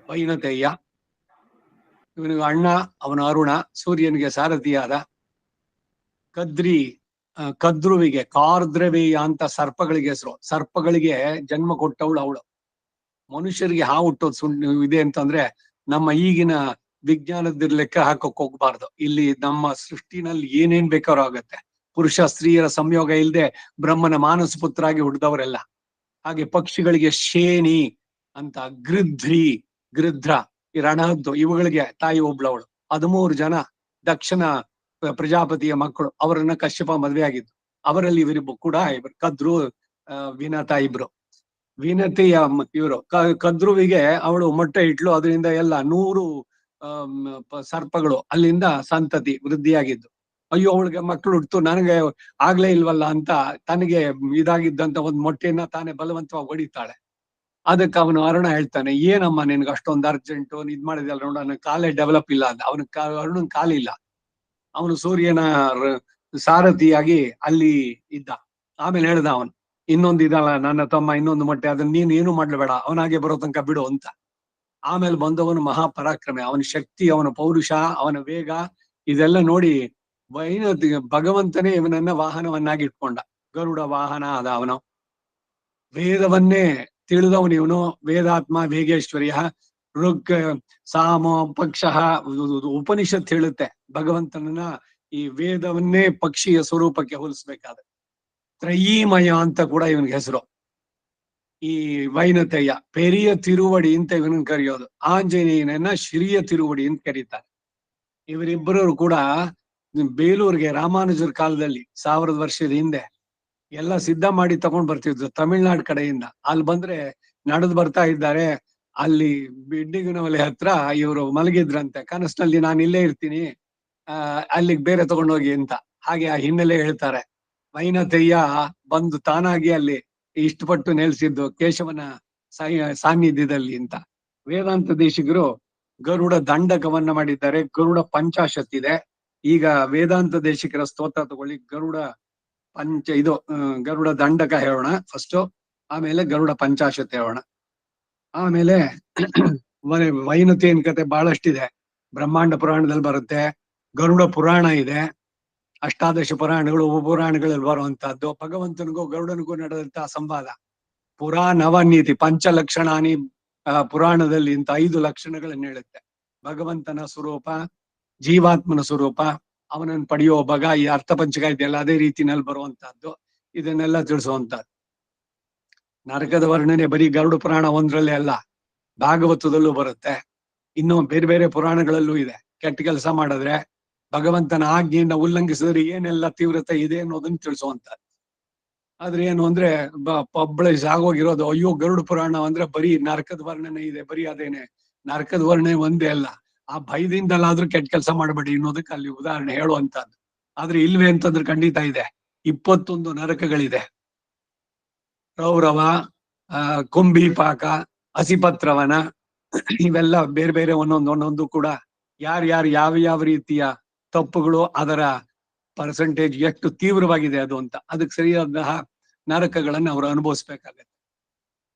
ವೈನತೆಯ. ಇವನಿಗೆ ಅಣ್ಣ ಅವನು ಅರುಣ, ಸೂರ್ಯನಿಗೆ ಸಾರಥಿಯಾದ. ಕದ್ರುವಿಗೆ ಕಾರ್ದ್ರವೇಯ ಅಂತ ಸರ್ಪಗಳಿಗೆ ಹೆಸರು. ಸರ್ಪಗಳಿಗೆ ಜನ್ಮ ಕೊಟ್ಟವಳು ಅವಳು. ಮನುಷ್ಯರಿಗೆ ಹಾವು ಹುಟ್ಟೋದು ಇದೆ ಅಂತಂದ್ರೆ ನಮ್ಮ ಈಗಿನ ವಿಜ್ಞಾನದ ಲೆಕ್ಕ ಹಾಕಕ್ ಹೋಗ್ಬಾರ್ದು. ಇಲ್ಲಿ ನಮ್ಮ ಸೃಷ್ಟಿನಲ್ಲಿ ಏನೇನ್ ಬೇಕಾದ್ರೂ ಆಗತ್ತೆ. ಪುರುಷ ಸ್ತ್ರೀಯರ ಸಂಯೋಗ ಇಲ್ಲದೆ ಬ್ರಹ್ಮನ ಮಾನಸ ಪುತ್ರಾಗಿ ಹುಟ್ಟಿದವರೆಲ್ಲ. ಹಾಗೆ ಪಕ್ಷಿಗಳಿಗೆ ಶೇನಿ ಅಂತ, ಗೃಧ್ರ ಈ ರಣಹದ್ದು, ಇವುಗಳಿಗೆ ತಾಯಿ ಒಬ್ಳವಳು. 13 ಜನ ದಕ್ಷಿಣ ಪ್ರಜಾಪತಿಯ ಮಕ್ಕಳು. ಅವರನ್ನ ಕಶ್ಯಪ ಮದ್ವೆ ಆಗಿದ್ದು. ಅವರಲ್ಲಿ ಇವರಿಬ್ಬರು ಕೂಡ ಇಬ್ರು ಕದ್ರು ವಿನತ ಇಬ್ರು. ವಿನತೆಯ ಇವರು ಕದ್ರುವಿಗೆ ಅವಳು ಮೊಟ್ಟೆ ಇಟ್ಲು. ಅದರಿಂದ ಎಲ್ಲ 100 ಸರ್ಪಗಳು ಅಲ್ಲಿಂದ ಸಂತತಿ ವೃದ್ಧಿಯಾಗಿದ್ದು. ಅಯ್ಯೋ ಅವಳಿಗೆ ಮಕ್ಕಳು ಹುಟ್ಟು, ನನಗೆ ಆಗ್ಲೇ ಇಲ್ವಲ್ಲ ಅಂತ ತನಗೆ ಇದಾಗಿದ್ದಂತ ಒಂದು ಮೊಟ್ಟೆಯನ್ನ ತಾನೇ ಬಲವಂತವಾಗಿ ಹೊಡಿತಾಳೆ. ಅದಕ್ಕೆ ಅವನು ಅರುಣ ಹೇಳ್ತಾನೆ, ಏನಮ್ಮ ನಿನ್ಗೆ ಅಷ್ಟೊಂದು ಅರ್ಜೆಂಟು, ಇದ್ ಮಾಡಿದಲ್ಲ ನೋಡ, ನನ್ನ ಕಾಲೇ ಡೆವಲಪ್ ಇಲ್ಲ ಅಂತ. ಅರುಣನ್ ಕಾಲಿಲ್ಲ. ಅವನು ಸೂರ್ಯನ ಸಾರಥಿಯಾಗಿ ಅಲ್ಲಿ ಇದ್ದ. ಆಮೇಲೆ ಹೇಳ್ದ ಅವನು, ಇನ್ನೊಂದು ಇದಲ್ಲ ನನ್ನ ತಮ್ಮ, ಇನ್ನೊಂದು ಮೊಟ್ಟೆ, ಅದನ್ನ ನೀನ್ ಏನು ಮಾಡ್ಲೇಬೇಡ, ಅವನಾಗೆ ಬರೋ ತನಕ ಬಿಡು ಅಂತ. ಆಮೇಲೆ ಬಂದವನು ಮಹಾಪರಾಕ್ರಮಿ. ಅವನ ಶಕ್ತಿ, ಅವನ ಪೌರುಷ, ಅವನ ವೇಗ ಇದೆಲ್ಲ ನೋಡಿ ಭಗವಂತನೇ ಇವನನ್ನ ವಾಹನವನ್ನಾಗಿ ಇಟ್ಕೊಂಡ. ಗರುಡ ವಾಹನ ಆದ ಅವನು. ವೇದವನ್ನೇ ತಿಳಿದವನು ಇವನು. ವೇದಾತ್ಮ ವೇಗೇಶ್ವರ್ಯ. ಋಕ್ ಸಾಮ ಪಕ್ಷ ಉಪನಿಷತ್ ಹೇಳುತ್ತೆ ಭಗವಂತನನ್ನ ಈ ವೇದವನ್ನೇ ಪಕ್ಷಿಯ ಸ್ವರೂಪಕ್ಕೆ ಹೋಲಿಸ್ಬೇಕಾದ್ರೆ. ತ್ರಯೀಮಯ ಅಂತ ಕೂಡ ಇವನಿಗೆ ಹೆಸರು. ಈ ವೈನತೆಯ ಪೆರಿಯ ತಿರುವಡಿ ಅಂತ ಇವನನ್ನ ಕರೆಯೋದು. ಆಂಜನೇಯನನ್ನ ಶ್ರೀಯ ತಿರುವಡಿ ಅಂತ ಕರೀತಾರೆ. ಇವರಿಬ್ಬರು ಕೂಡ ಬೇಲೂರಿಗೆ ರಾಮಾನುಜರ ಕಾಲದಲ್ಲಿ 1000 ವರ್ಷದ ಹಿಂದೆ ಎಲ್ಲ ಸಿದ್ಧ ಮಾಡಿ ತಗೊಂಡ್ ಬರ್ತಿದ್ರು ತಮಿಳ್ನಾಡು ಕಡೆಯಿಂದ. ಅಲ್ಲಿ ಬಂದ್ರೆ ನಡೆದು ಬರ್ತಾ ಇದ್ದಾರೆ, ಅಲ್ಲಿ ಬಿಡ್ಡಿಗನವಲೆ ಹತ್ರ ಇವರು ಮಲಗಿದ್ರಂತೆ. ಕನಸಿನಲ್ಲಿ ನಾನು ಇಲ್ಲೇ ಇರ್ತೀನಿ, ಅಲ್ಲಿಗೆ ಬೇರೆ ತಗೊಂಡೋಗಿ ಅಂತ. ಹಾಗೆ ಆ ಹಿನ್ನೆಲೆ ಹೇಳ್ತಾರೆ. ವೈನತೆಯ ಬಂದು ತಾನಾಗಿ ಅಲ್ಲಿ ಇಷ್ಟಪಟ್ಟು ನೆಲೆಸಿದ್ದು ಕೇಶವನ ಸಾನ್ನಿಧ್ಯದಲ್ಲಿ ಅಂತ. ವೇದಾಂತ ದೇಶಿಗರು ಗರುಡ ದಂಡಕವನ್ನ ಮಾಡಿದ್ದಾರೆ. ಗರುಡ ಪಂಚಾಶತ್ ಇದೆ. ಈಗ ವೇದಾಂತ ದೇಶಿಕರ ಸ್ತೋತ್ರ ತಗೊಳ್ಳಿ. ಗರುಡ ದಂಡಕ ಹೇಳೋಣ ಫಸ್ಟ್, ಆಮೇಲೆ ಗರುಡ ಪಂಚಾಶತ್ ಹೇಳೋಣ. ಆಮೇಲೆ ವೈನತೆಯನ್ ಕತೆ ಬಹಳಷ್ಟಿದೆ. ಬ್ರಹ್ಮಾಂಡ ಪುರಾಣದಲ್ಲಿ ಬರುತ್ತೆ, ಗರುಡ ಪುರಾಣ ಇದೆ, ಅಷ್ಟಾದಶ ಪುರಾಣಗಳು ಉಪಪುರಾಣಗಳಲ್ಲಿ ಬರುವಂತಹದ್ದು. ಭಗವಂತನಿಗೂ ಗರುಡನಿಗೂ ನಡೆದಂತಹ ಸಂವಾದ. ನವನೀತಿ ಪಂಚಲಕ್ಷಣಾನಿ ಪುರಾಣದಲ್ಲಿ ಇಂತ 5 ಲಕ್ಷಣಗಳನ್ನ ಹೇಳುತ್ತೆ. ಭಗವಂತನ ಸ್ವರೂಪ, ಜೀವಾತ್ಮನ ಸ್ವರೂಪ, ಅವನನ್ನು ಪಡೆಯೋ ಭಗ, ಈ ಅರ್ಥ ಪಂಚಕ ಇದೆಯಲ್ಲ ಅದೇ ರೀತಿನಲ್ಲಿ ಬರುವಂತಹದ್ದು. ಇದನ್ನೆಲ್ಲ ತಿಳಿಸುವಂತಹದ್ದು. ನರಕದ ವರ್ಣನೆ ಬರೀ ಗರುಡ ಪುರಾಣ ಒಂದ್ರಲ್ಲೇ ಅಲ್ಲ, ಭಾಗವತದಲ್ಲೂ ಬರುತ್ತೆ, ಇನ್ನು ಬೇರೆ ಬೇರೆ ಪುರಾಣಗಳಲ್ಲೂ ಇದೆ. ಕೆಟ್ಟ ಕೆಲಸ ಮಾಡಿದ್ರೆ, ಭಗವಂತನ ಆಜ್ಞೆಯಿಂದ ಉಲ್ಲಂಘಿಸಿದ್ರೆ ಏನೆಲ್ಲ ತೀವ್ರತೆ ಇದೆ ಅನ್ನೋದನ್ನ ತಿಳಿಸುವಂತಹದ್ದು. ಆದ್ರೆ ಏನು ಅಂದ್ರೆ ಪಬ್ಲಿಷ್ ಆಗೋಗಿರೋದು, ಅಯ್ಯೋ ಗರುಡ ಪುರಾಣ ಅಂದ್ರೆ ಬರೀ ನರಕದ ವರ್ಣನೆ ಇದೆ, ಬರೀ ಅದೇನೆ. ನರಕದ ವರ್ಣನೆ ಒಂದೇ ಅಲ್ಲ, ಆ ಭಯದಿಂದಲಾದ್ರೂ ಕೆಟ್ಟ ಕೆಲಸ ಮಾಡಬೇಡಿ ಅನ್ನೋದಕ್ಕೆ ಅಲ್ಲಿ ಉದಾಹರಣೆ ಹೇಳುವಂತಹದ್ದು. ಆದ್ರೆ ಇಲ್ವೇ ಅಂತಂದ್ರೆ ಖಂಡಿತ ಇದೆ. 21 ನರಕಗಳಿದೆ. ರೌರವ, ಕುಂಭಿಪಾಕ, ಅಸಿಪತ್ರವನ, ಇವೆಲ್ಲ ಬೇರೆ ಬೇರೆ ಒಂದೊಂದು ಕೂಡ ಯಾರ್ಯಾರು ಯಾವ ರೀತಿಯ ತಪ್ಪುಗಳು, ಅದರ ಪರ್ಸೆಂಟೇಜ್ ಎಷ್ಟು ತೀವ್ರವಾಗಿದೆ ಅದು ಅಂತ, ಅದಕ್ಕೆ ಸರಿಯಾದ ನರಕಗಳನ್ನ ಅವರು ಅನುಭವಿಸ್ಬೇಕಾಗತ್ತೆ.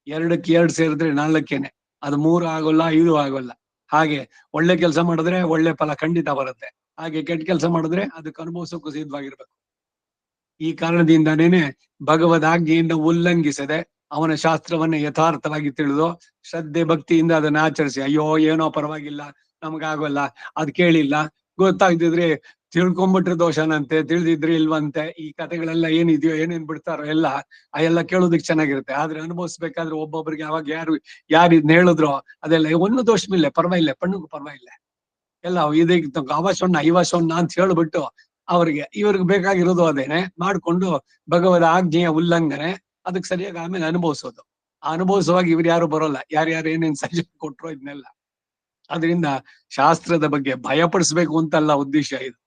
2ಕ್ಕೆ 2 ಸೇರಿದ್ರೆ 4ಕ್ಕೇನೆ, ಅದು 3 ಆಗೋಲ್ಲ, 5 ಆಗೋಲ್ಲ. ಹಾಗೆ ಒಳ್ಳೆ ಕೆಲಸ ಮಾಡಿದ್ರೆ ಒಳ್ಳೆ ಫಲ ಖಂಡಿತ ಬರುತ್ತೆ. ಹಾಗೆ ಕೆಟ್ಟ ಕೆಲಸ ಮಾಡಿದ್ರೆ ಅದಕ್ಕೆ ಅನುಭವಿಸೋಕ್ಕೂ ಸಿದ್ಧವಾಗಿರ್ಬೇಕು. ಈ ಕಾರಣದಿಂದನೇನೆ ಭಗವದಾಜ್ಞೆಯಿಂದ ಉಲ್ಲಂಘಿಸದೆ ಅವನ ಶಾಸ್ತ್ರವನ್ನ ಯಥಾರ್ಥವಾಗಿ ತಿಳಿದು ಶ್ರದ್ಧೆ ಭಕ್ತಿಯಿಂದ ಅದನ್ನ ಆಚರಿಸಿ, ಅಯ್ಯೋ ಏನೋ ಪರವಾಗಿಲ್ಲ, ನಮ್ಗಾಗೋಲ್ಲ, ಅದ್ ಕೇಳಿಲ್ಲ, ಗೊತ್ತಾಗ್ದಿದ್ರೆ ತಿಳ್ಕೊಂಬಿಟ್ರೆ ದೋಷನಂತೆ, ತಿಳಿದಿದ್ರೆ ಇಲ್ವಂತೆ, ಈ ಕಥೆಗಳೆಲ್ಲ ಏನಿದೆಯೋ ಏನೇನ್ ಬಿಡ್ತಾರೋ ಎಲ್ಲ ಕೇಳೋದಕ್ಕೆ ಚೆನ್ನಾಗಿರುತ್ತೆ. ಆದ್ರೆ ಅನುಭವಿಸ್ಬೇಕಾದ್ರೆ ಒಬ್ಬೊಬ್ರಿಗೆ ಅವಾಗ ಯಾರು ಇದನ್ನ ಹೇಳಿದ್ರು ಅದೆಲ್ಲ ಒಂದು ದೋಷವಿಲ್ಲ, ಪರವಾಗಿಲ್ಲ, ಪಣ್ಣಗೂ ಪರವಾಗಿಲ್ಲ, ಎಲ್ಲ ಇದಕ್ಕೆ ಐವಸೊನ್ನ ಅಂತ ಹೇಳ್ಬಿಟ್ಟು ಇವ್ರಿಗೆ ಬೇಕಾಗಿರೋದು ಅದೇನೆ ಮಾಡ್ಕೊಂಡು ಭಗವದ ಆಜ್ಞೆಯ ಉಲ್ಲಂಘನೆ, ಅದಕ್ಕೆ ಸರಿಯಾಗಿ ಆಮೇಲೆ ಅನುಭವಿಸೋದು. ಆ ಅನುಭವಿಸುವಾಗ ಇವ್ರು ಯಾರು ಬರೋಲ್ಲ, ಯಾರ್ಯಾರು ಏನೇನ್ ಸಜೆಷನ್ ಕೊಟ್ರು ಇದನ್ನೆಲ್ಲ. ಅದರಿಂದ ಶಾಸ್ತ್ರದ ಬಗ್ಗೆ ಭಯಪಡಿಸ್ಬೇಕು ಅಂತಲ್ಲ ಉದ್ದೇಶ ಇದು.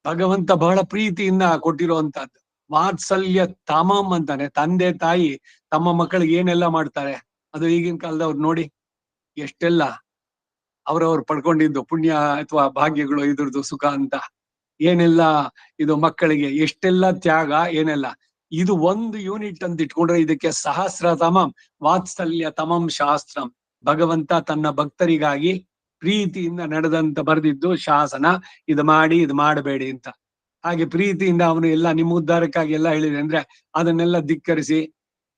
ಭಗವಂತ ಬಹಳ ಪ್ರೀತಿಯಿಂದ ಕೊಟ್ಟಿರುವಂತಹದ್ದು. ವಾತ್ಸಲ್ಯ ತಮಂ ಅಂತಾನೆ. ತಂದೆ ತಾಯಿ ತಮ್ಮ ಮಕ್ಕಳಿಗೆ ಏನೆಲ್ಲ ಮಾಡ್ತಾರೆ, ಅದು ಈಗಿನ ಕಾಲದವ್ರು ನೋಡಿ ಎಷ್ಟೆಲ್ಲ ಅವ್ರವ್ರು ಪಡ್ಕೊಂಡಿದ್ದು ಪುಣ್ಯ ಅಥವಾ ಭಾಗ್ಯಗಳು, ಇದ್ರದ್ದು ಸುಖ ಅಂತ ಏನೆಲ್ಲ ಇದು ಮಕ್ಕಳಿಗೆ ಎಷ್ಟೆಲ್ಲ ತ್ಯಾಗ, ಏನೆಲ್ಲ. ಇದು ಒಂದು ಯೂನಿಟ್ ಅಂತ ಇಟ್ಕೊಂಡ್ರೆ ಇದಕ್ಕೆ ಸಹಸ್ರತಮಂ ವಾತ್ಸಲ್ಯ ತಮಂ ಶಾಸ್ತ್ರಂ. ಭಗವಂತ ತನ್ನ ಭಕ್ತರಿಗಾಗಿ ಪ್ರೀತಿಯಿಂದ ನಡೆದಂತ ಬರೆದಿದ್ದು ಶಾಸನ, ಇದು ಮಾಡಿ ಇದು ಮಾಡಬೇಡಿ ಅಂತ. ಹಾಗೆ ಪ್ರೀತಿಯಿಂದ ಅವನು ಎಲ್ಲ ನಿಮ್ಮ ಉದ್ಧಾರಕ್ಕಾಗಿ ಎಲ್ಲ ಹೇಳಿದೆ ಅಂದ್ರೆ ಅದನ್ನೆಲ್ಲ ಧಿಕ್ಕರಿಸಿ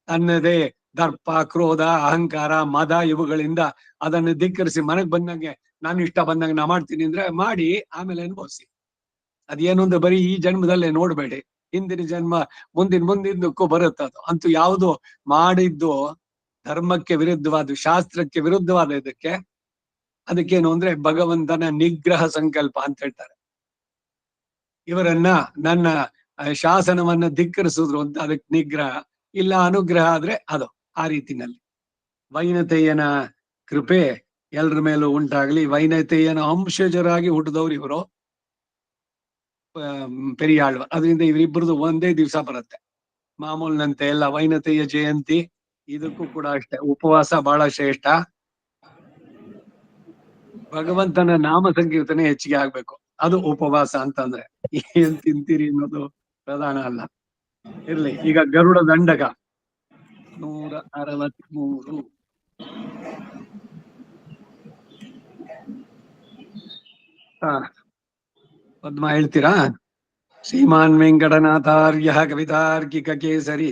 ತನ್ನದೇ ದರ್ಪ, ಕ್ರೋಧ, ಅಹಂಕಾರ, ಮದ ಇವುಗಳಿಂದ ಅದನ್ನು ಧಿಕ್ಕರಿಸಿ ಮನೆಗ್ ಬಂದಂಗೆ ನಾನು ಇಷ್ಟ ಬಂದಂಗೆ ನಾ ಮಾಡ್ತೀನಿ ಅಂದ್ರೆ ಮಾಡಿ ಆಮೇಲೆ ಅನುಭವಿಸಿ. ಅದೇನು ಅಂದ್ರೆ ಬರೀ ಈ ಜನ್ಮದಲ್ಲೇ ನೋಡ್ಬೇಡಿ, ಹಿಂದಿನ ಜನ್ಮ ಮುಂದಿನಕ್ಕೂ ಬರುತ್ತದು. ಅಂತೂ ಯಾವುದು ಮಾಡಿದ್ದು ಧರ್ಮಕ್ಕೆ ವಿರುದ್ಧವಾದ, ಶಾಸ್ತ್ರಕ್ಕೆ ವಿರುದ್ಧವಾದ ಇದಕ್ಕೆ, ಅದಕ್ಕೇನು ಅಂದ್ರೆ ಭಗವಂತನ ನಿಗ್ರಹ ಸಂಕಲ್ಪ ಅಂತ ಹೇಳ್ತಾರೆ. ಇವರನ್ನ ನನ್ನ ಶಾಸನವನ್ನ ಧಿಕ್ಕರಿಸಿದ್ರು ಅಂತ ಅದಕ್ಕೆ ನಿಗ್ರಹ, ಇಲ್ಲ ಅನುಗ್ರಹ ಆದ್ರೆ ಅದು ಆ ರೀತಿನಲ್ಲಿ. ವೈನತೆಯನ ಕೃಪೆ ಎಲ್ರ ಮೇಲೂ ಉಂಟಾಗ್ಲಿ. ವೈನತೆಯನ ಅಂಶಜರಾಗಿ ಹುಟ್ಟಿದವ್ರು ಇವರು ಪೆರಿಯಾಳ್ವ. ಅದರಿಂದ ಇವರಿಬ್ಬರದು ಒಂದೇ ದಿವಸ ಬರುತ್ತೆ ಮಾಮೂಲಿನಂತೆ ಎಲ್ಲ. ವೈನತೆಯ ಜಯಂತಿ ಇದಕ್ಕೂ ಕೂಡ ಅಷ್ಟೇ, ಉಪವಾಸ ಬಹಳ ಶ್ರೇಷ್ಠ. ಭಗವಂತನ ನಾಮ ಸಂಕೀರ್ತನೆ ಹೆಚ್ಚಿಗೆ ಆಗ್ಬೇಕು, ಅದು ಉಪವಾಸ ಅಂತಂದ್ರೆ. ಏನ್ ತಿಂತೀರಿ ಅನ್ನೋದು ಪ್ರಧಾನ ಅಲ್ಲ. ಇರ್ಲಿ, ಈಗ ಗರುಡ ದಂಡಕ 163. ಪದ್ಮ ಹೇಳ್ತೀರಾ? ಶ್ರೀಮಾನ್ ವೆಂಕಟನಾಥಾರ್ಯ ಕವಿತಾರ್ಕಿಕ ಕೇಸರಿ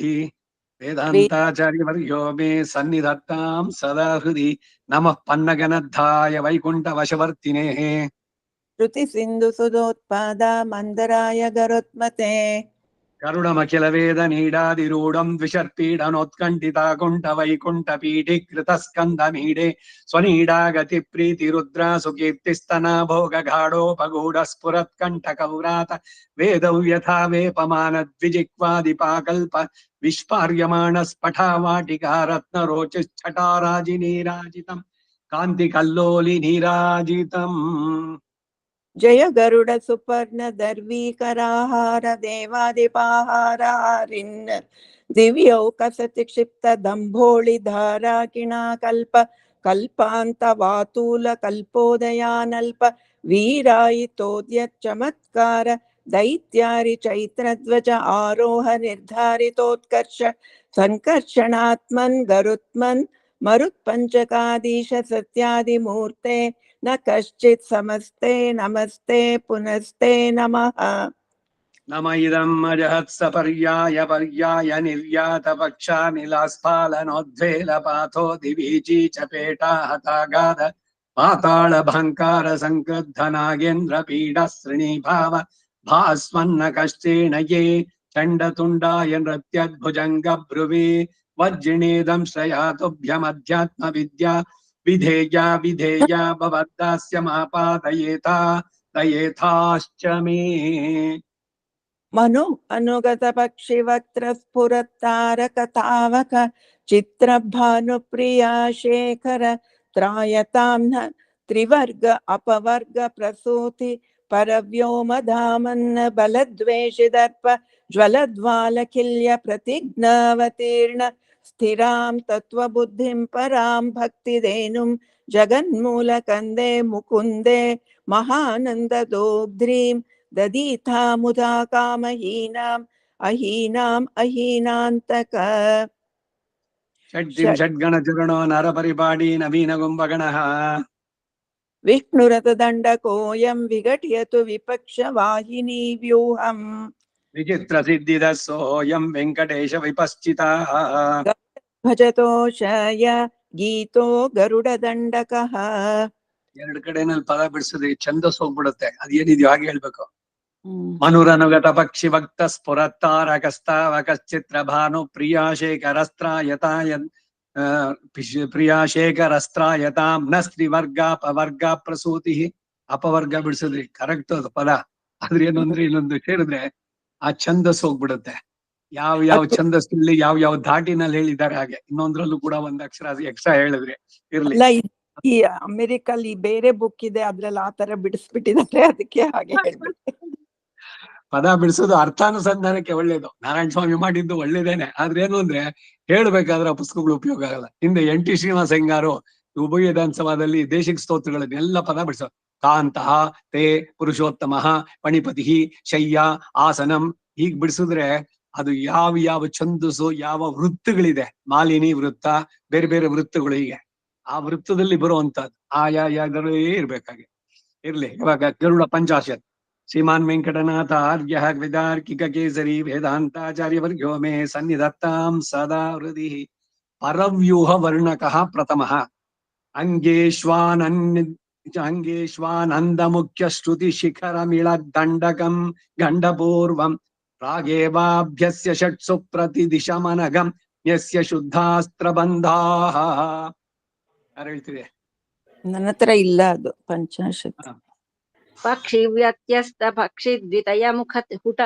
ವೇದಾಂತಾಚಾರ್ಯवर्यो मे सन्निधत्तां सदा हृदि नमः पन्नगनद्धाय वैकुण्ठवशवर्तिने ಶ್ರುತಿ ಸಿಂಧು ಸುಧೋತ್ಪಾದ ಮಂದರಾಯ ಗರುತ್ಮತೆ करुणमखिल वेद नीडादिरूढं द्विषर्पीडनोत्कण्ठिता कुण्ठ वैकुण्ठ पीठीकृतस्कन्ध मीडे स्वनीडा गति प्रीति रुद्रा सुकीर्तिस्तना भोग गाढोपगूढ स्फुरत्कण्ठकौरात वेदौ यथा वेपमान द्विजिह्वादिपाकल्प विस्पार्यमाण स्फटावाटिका रत्नरोचिच्छटाराजिनीराजितं कान्ति कल्लोलि नीराजितम् ಜಯ ಗರುಡ ಸುಪರ್ಣ ದರ್ವೀಕರಾಹಾರ ದೇವಾದಿಪಾಹಾರಿನ್ ದಿವ್ಯೌಕಸತಿ ಕ್ಷಿಪ್ತ ದಂಭೋಳಿ ಧಾರಾ ಕಿಣಾ ಕಲ್ಪ ಕಲ್ಪಾಂತ ವಾತೂಲ ಕಲ್ಪೋದಯಾನಲ್ಪ ವೀರಾಯಿತೋದ್ಯ ಚಮತ್ಕಾರ ದೈತ್ಯಾರಿ ಚೈತ್ರಧ್ವಜ ಆರೋಹ ನಿರ್ಧಾರಿತೋತ್ಕರ್ಷ ಸಂಕರ್ಷಣಾತ್ಮನ್ ಗರುತ್ಮನ್ ಮರುತ್ಪಂಚಕಾದೀಶ ಸತ್ಯಾದಿಮೂರ್ತೆ ನ ಕಶ್ಚಿತ್ ಸಮಸ್ತೆ ನಮಸ್ತೆ ಪುನಸ್ತೆ ನಮಃ नम इदं अजहत्सपर्याय पर्याय निर्यात पक्षानिलास्फालनोद्वेलपाथो दिवीची चपेटा हतागाध पाताल भंकार संक्रुद्ध नागेन्द्र पीड श्रेणीभाव भास्वन्न कष्टेन ये चण्डतुण्डाय नृत्यद्भुजङ्ग ब्रुवे वज्रिणेदं श्रयातुभ्यमध्यात्म विद्या विधेया विधेया भवद्दास्य मापादयेता दयेथाश्च मे मनु अनुगत पक्षि वक्त्र स्फुरत्तारक तावक चित्र भानुप्रिया शेखर त्रायताम्न त्रिवर्ग अपवर्ग प्रसूति परव्योम धामन्न बलद्वेषि दर्प ज्वलद्वालकिल्य प्रतिज्ञावतीर्ण स्थिरां तत्त्वबुद्धिं परां भक्तिदेनुं जगन्मूल कंदे मुकुंदे महानंददोग्ध्रीं ददीथा मुदा कामहीनाम् अहीनाम् अहीनान्तक षड्दिं षड्गणचरणो नरपरिपाटी नवीनकुम्भगणः विष्णुरथदण्डकोऽयं विघटयतु विपक्षवाहिनी व्यूहम् विचित्रसिद्धिदः सोऽयं वेङ्कटेश विपश्चितः भजतोषय गीतो गरुडदण्डकः ಎರಡು ಕಡೆನಲ್ಲಿ ಪದ ಬಿಡಿಸಿದ್ರೆ ಛಂದಸ್ ಹೋಗ್ಬಿಡುತ್ತೆ ಅದೇನಿದೆಯೋ ಹಾಗೆ ಹೇಳ್ಬೇಕು ಮನುರನುಗತ ಪಕ್ಷಿ ಭಕ್ತ ಸ್ಫುರತ್ತಾರಕಸ್ತಾವಕಶ್ಚಿತ್ರ ಭಾನು ಪ್ರಿಯಾಶೇಖರಸ್ತ್ರಾಯತಾಯ ಪ್ರಿಯಾಶೇಖರಸ್ತ್ರಾಯತಾಂ ನ ಸ್ತ್ರೀವರ್ಗ ಅಪವರ್ಗ ಪ್ರಸೂತಿ ಅಪವರ್ಗ ಬಿಡಿಸಿದ್ರಿ ಕರೆಕ್ಟ್ ಅದು ಪದ ಆದ್ರೆ ಏನು ಅಂದ್ರೆ ಇನ್ನೊಂದು ಸೇರಿದ್ರೆ ಆ ಛಂದಸ್ ಹೋಗ್ಬಿಡುತ್ತೆ ಯಾವ ಯಾವ ಛಂದಸ್ಸಲ್ಲಿ ಯಾವ ಯಾವ ಧಾಟಿನಲ್ಲಿ ಹೇಳಿದ್ದಾರೆ ಹಾಗೆ ಇನ್ನೊಂದ್ರಲ್ಲೂ ಕೂಡ ಒಂದ್ ಅಕ್ಷರ ಎಕ್ಸ್ಟ್ರಾ ಹೇಳಿದ್ರಿ ಇರ್ಲಿ. ಈ ಅಮೆರಿಕಲ್ಲಿ ಬೇರೆ ಬುಕ್ ಇದೆ ಅದ್ರಲ್ಲಿ ಆತರ ಬಿಡಿಸ್ಬಿಟ್ಟಿದ್ದಾರೆ ಅದಕ್ಕೆ ಹಾಗೆ ಹೇಳ್ಬಿಟ್ಟೆ. ಪದ ಬಿಡಿಸೋದು ಅರ್ಥಾನುಸಂಧಾನಕ್ಕೆ ಒಳ್ಳೇದು. ನಾರಾಯಣ ಸ್ವಾಮಿ ಮಾಡಿದ್ದು ಒಳ್ಳೇದೇನೆ. ಆದ್ರೆ ಏನು ಅಂದ್ರೆ ಹೇಳ್ಬೇಕಾದ್ರೆ ಆ ಪುಸ್ತಕಗಳು ಉಪಯೋಗ ಆಗಲ್ಲ. ಹಿಂದೆ NT ಶ್ರೀನಿವಾಸ ಹೆಂಗಾರು ಉಭಯ ವಿಧಾನಸಭಾದಲ್ಲಿ ದೇಶಿಕ ಸ್ತೋತ್ರಗಳನ್ನೆಲ್ಲ ಪದ ಬಿಡಿಸೋ ಕಾಂತಃ ತೇ ಪುರುಷೋತ್ತಮ ಪಣಿಪತಿ ಶಯ್ಯ ಆಸನಂ ಹೀಗ್ ಬಿಡಿಸಿದ್ರೆ ಅದು ಯಾವ ಯಾವ ಛಂದಸ್ಸು ಯಾವ ವೃತ್ತಗಳಿದೆ, ಮಾಲಿನಿ ವೃತ್ತ, ಬೇರೆ ಬೇರೆ ವೃತ್ತಗಳು, ಹೀಗೆ ಆ ವೃತ್ತದಲ್ಲಿ ಬರುವಂತದ್ದು ಆಯಾದರೇ ಇರ್ಬೇಕಾಗೆ ಇರ್ಲಿ. ಇವಾಗ ಗರುಡ ಪಂಚಾಶತ್ ಶ್ರೀಮಾನ್ ವೆಂಕಟನಾಥ ಆರ್ಯ ವಿದಾರ್ಕಿಕ ಕೇಸರಿ ವೇದಾಂತಾಚಾರ್ಯ ವರ್ಗೋ ಮೇ ಸನ್ನಿಧತ್ತಾಂ ಸದಾ ಹೃದಿ ಪರವ್ಯೂಹ ವರ್ಣಕಃ ಪ್ರಥಮಃ ಅಂಗೇಶ್ವಾನಂದ ಮುಖ್ಯ ಶ್ರುತಿ ಶಿಖರ ಮಿಳ ದಂಡಕಂ ಗಂಡಪೂರ್ವಂ ರಾಗೇವಾಭ್ಯಸ್ಯ ಷಟ್ಸು ಪ್ರತಿದಿಶಮನಗಂ ಯಸ್ಯ ಶುದ್ಧಾಸ್ತ್ರ ಬಂಧಾಃ. ಯಾರು ಹೇಳ್ತೀರಿ? ನನ್ನ ಹತ್ರ ಇಲ್ಲ ಅದು ಪಂಚಾಶತ್. ಪಕ್ಷಿ ವ್ಯತ್ಯಸ್ತ ಪಕ್ಷಿ ದ್ವಿತಯ ಮುಖ ಹುಟ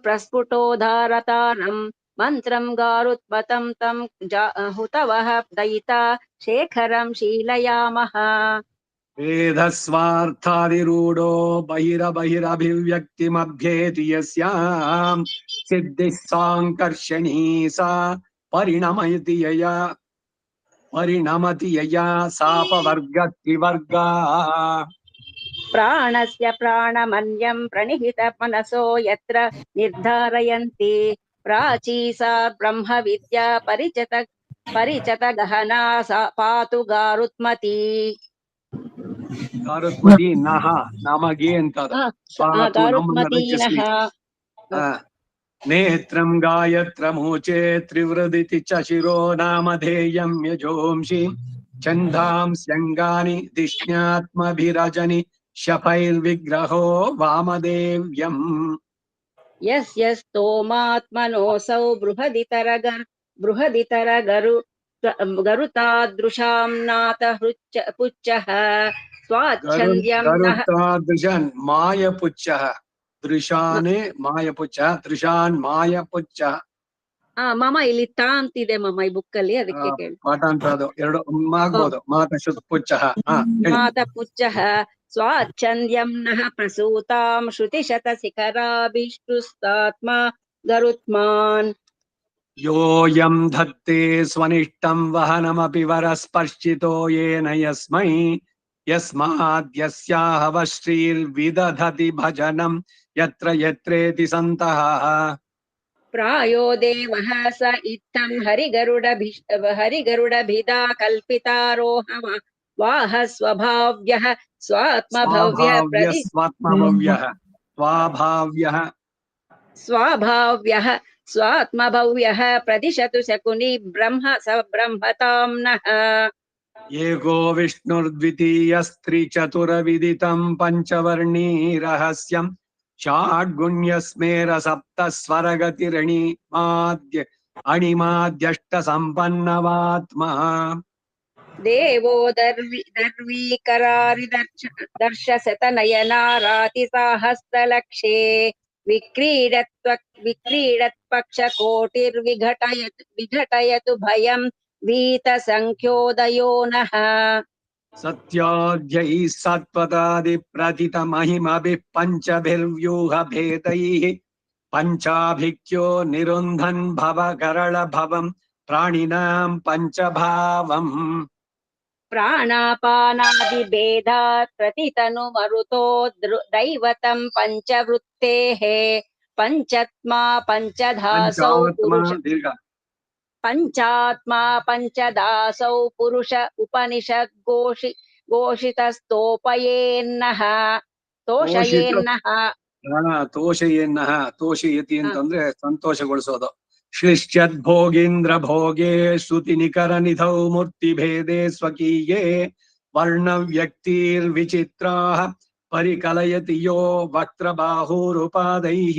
ಪ್ರಸ್ಫುಟೋಧಾರತಾರಂ ಮಂತ್ರಂ ಗಾರುತ್ಪತಂ ತಂ ಹುತವಃ ದಯಿತಾ ಶೇಖರಂ ಶೀಲಯಾಮಃ. ವೇದಸ್ವಾರ್ಥಾದಿರೂಢೋ ಬಹಿರಭಿವ್ಯಕ್ತಿಮಭ್ಯೇತಿ ಯಸ್ಯಾಂ ಸಿದ್ಧಿಃ ಸಾಂಕರ್ಷಣೀ ಸಾ ಪರಿಣಮಯತಿ ಯಯಾ ಸಾಪವರ್ಗ ತ್ರಿವರ್ಗಾ. ಪ್ರಾಣಸ್ಯ ಪ್ರಾಣಮನ್ಯಂ ಪ್ರಣಿಹಿತ ಮನಸೋ ಯತ್ರ ನಿರ್ಧಾರಯಂತಿ ಪ್ರಾಚೀ ಸಾ ಬ್ರಹ್ಮ ವಿದ್ಯಾ ಪರಿಚತ ಗಹನಾ ಪಾತು ಗಾರುತ್ಮತಿ. ಗಾರುತ್ಮತಿ ನಹ ನಮಗೆ ಅಂತ ಗಾರುತ್ಮತಿ ನಃ नेत्रं गायत्रमूचे त्रिवृदिति च शिरो नामधेयं यजोंषि छन्दांस्यङ्गानि धिष्ण्यात्मभिरजनि शपैर्विग्रहो वामदेव्यम् यस्य स्तोमात्मनोऽसौ गरुतादृशां नाथ पुच्छः स्वाच्छन्द्यं नः गरुत्तादृशन् मायपुच्छः दृशाने मायपुच्छः दृशान् मायपुच्छः ಮಮ ಇಲ್ಲಿ ತಾ ಅಂತಿದೆ ಮಮ ಈ ಬುಕ್ ಅಲ್ಲಿ, ಅದಕ್ಕೆ ಕೇಳಿ. ಪಾಠ ಅಂತ ಅದು ಎರಡು ಆಗ್ಬೋದು. ಮಾತ ಪುಚ್ಚಃ ಮಾತ ಪುಚ್ಚಃ ಸ್ವಾಚ್ಛಂದ್ಯಂ ನಃ ಪ್ರಸೂತಾಂ ಶ್ರುತಿಶತ ಶಿಖರಾಭಿಷ್ಟುಸ್ತಾತ್ಮ ಗರುತ್ಮಾನ್ ಯೋಯಂ ಧತ್ತೆ ಸ್ವನಿಷ್ಟಂ ವಹನಮಪಿ ವರಸ್ಪರ್ಶಿತೋ ಯೇನ ಯಸ್ಮೈ ಯಸ್ಮಾದ್ಯಸ್ಯಾಹ ಶ್ರೀರ್ವಿದಧತಿ ಭಜನಂ ಯತ್ರ ಯತ್ರೇತಿ ಸಂತಃ ಪ್ರಾಯೋ ದೇವಃ ಸ ಇತ್ತಂ ಹರಿಗರುಡಭಿದಾ ಕಲ್ಪಿತಾರೋಹ ವಾಹ ಸ್ವಭಾವ್ಯಃ ಸ್ವಾತ್ಮಭವ್ಯಃ ಪ್ರದಿಶತು ಶಕುನಿ ಬ್ರಹ್ಮ ಸ ಬ್ರಹ್ಮತಾಂ ನಃ ಏಕೋ ವಿಷ್ಣುರ್ದ್ವಿತೀಯಸ್ತ್ರಿಚತುರವಿದಿತಂ ಪಂಚವರ್ಣೀ ರಹಸ್ಯಂ ಷಾಡ್ಗುಣ್ಯಸ್ಮೇರ ಸಪ್ತ ಸ್ವರಗತಿರಣಿ ಅಣಿಮಾದ್ಯಷ್ಟ ಸಂಪನ್ನವಾತ್ಮ ದೇವೋ ದರ್ವೀಕರಾರಿ ದರ್ಶಸತ ನಯನಾರಾತಿ ಸಾಹಸ್ರಲಕ್ಷೇ ವಿಕ್ರೀಡತ್ಪಕ್ಷ ಕೋಟಿರ್ವಿಘಟಯತು ಭಯಂ ವೀತ ಸಂಖ್ಯೋದಯೋ ನಃ ಸತ್ಯೋಧ್ಯೈ ಸತ್ಪದಾದಿ ಪ್ರತಿತ ಮಹಿಮಭಿಃ ಪಂಚಭಿರ್ವ್ಯೂಹ ಭೇದೈಃ ಪಂಚಾಭಿಕ್ಯೋ ನಿರುಂಧನ್ ಭವ ಗರಳ ಭವಂ ಪ್ರಾಣಿನಾಂ ಪಂಚಭಾವಂ ಪ್ರಾಣಾಪಾನಾದಿ ಭೇದಾತ್ ಪ್ರತಿತನು ಮರುತೋ ದೈವತಂ ಪಂಚವೃತ್ತೇಃ ಪಂಚಾತ್ಮ ಪಂಚದಾಸೌ ಪುರುಷ ಉಪನಿಷದ್ ಘೋಷಿತಸ್ತೋಪಯೇನ್ನಃ ತೋಷಯೇನ್ನಃ ತೋಷಯತಿ ಅಂತಂದ್ರೆ ಸಂತೋಷಗೊಳಿಸೋದು. ಶ್ಲಿಷ್ಯದ್ಭೋಗೀಂದ್ರ ಭೋಗೇ ಶ್ರುತಿ ನಿಕರ ನಿಧೌ ಮೂರ್ತಿ ಭೇದೆ ಸ್ವಕೀಯೇ ವರ್ಣ ವ್ಯಕ್ತಿರ್ವಿಚಿತ್ರಾ ಪರಿಕಲಯತಿ ಯೋ ವಕ್ತ್ರ ಬಾಹುರುಪಾದೈಃ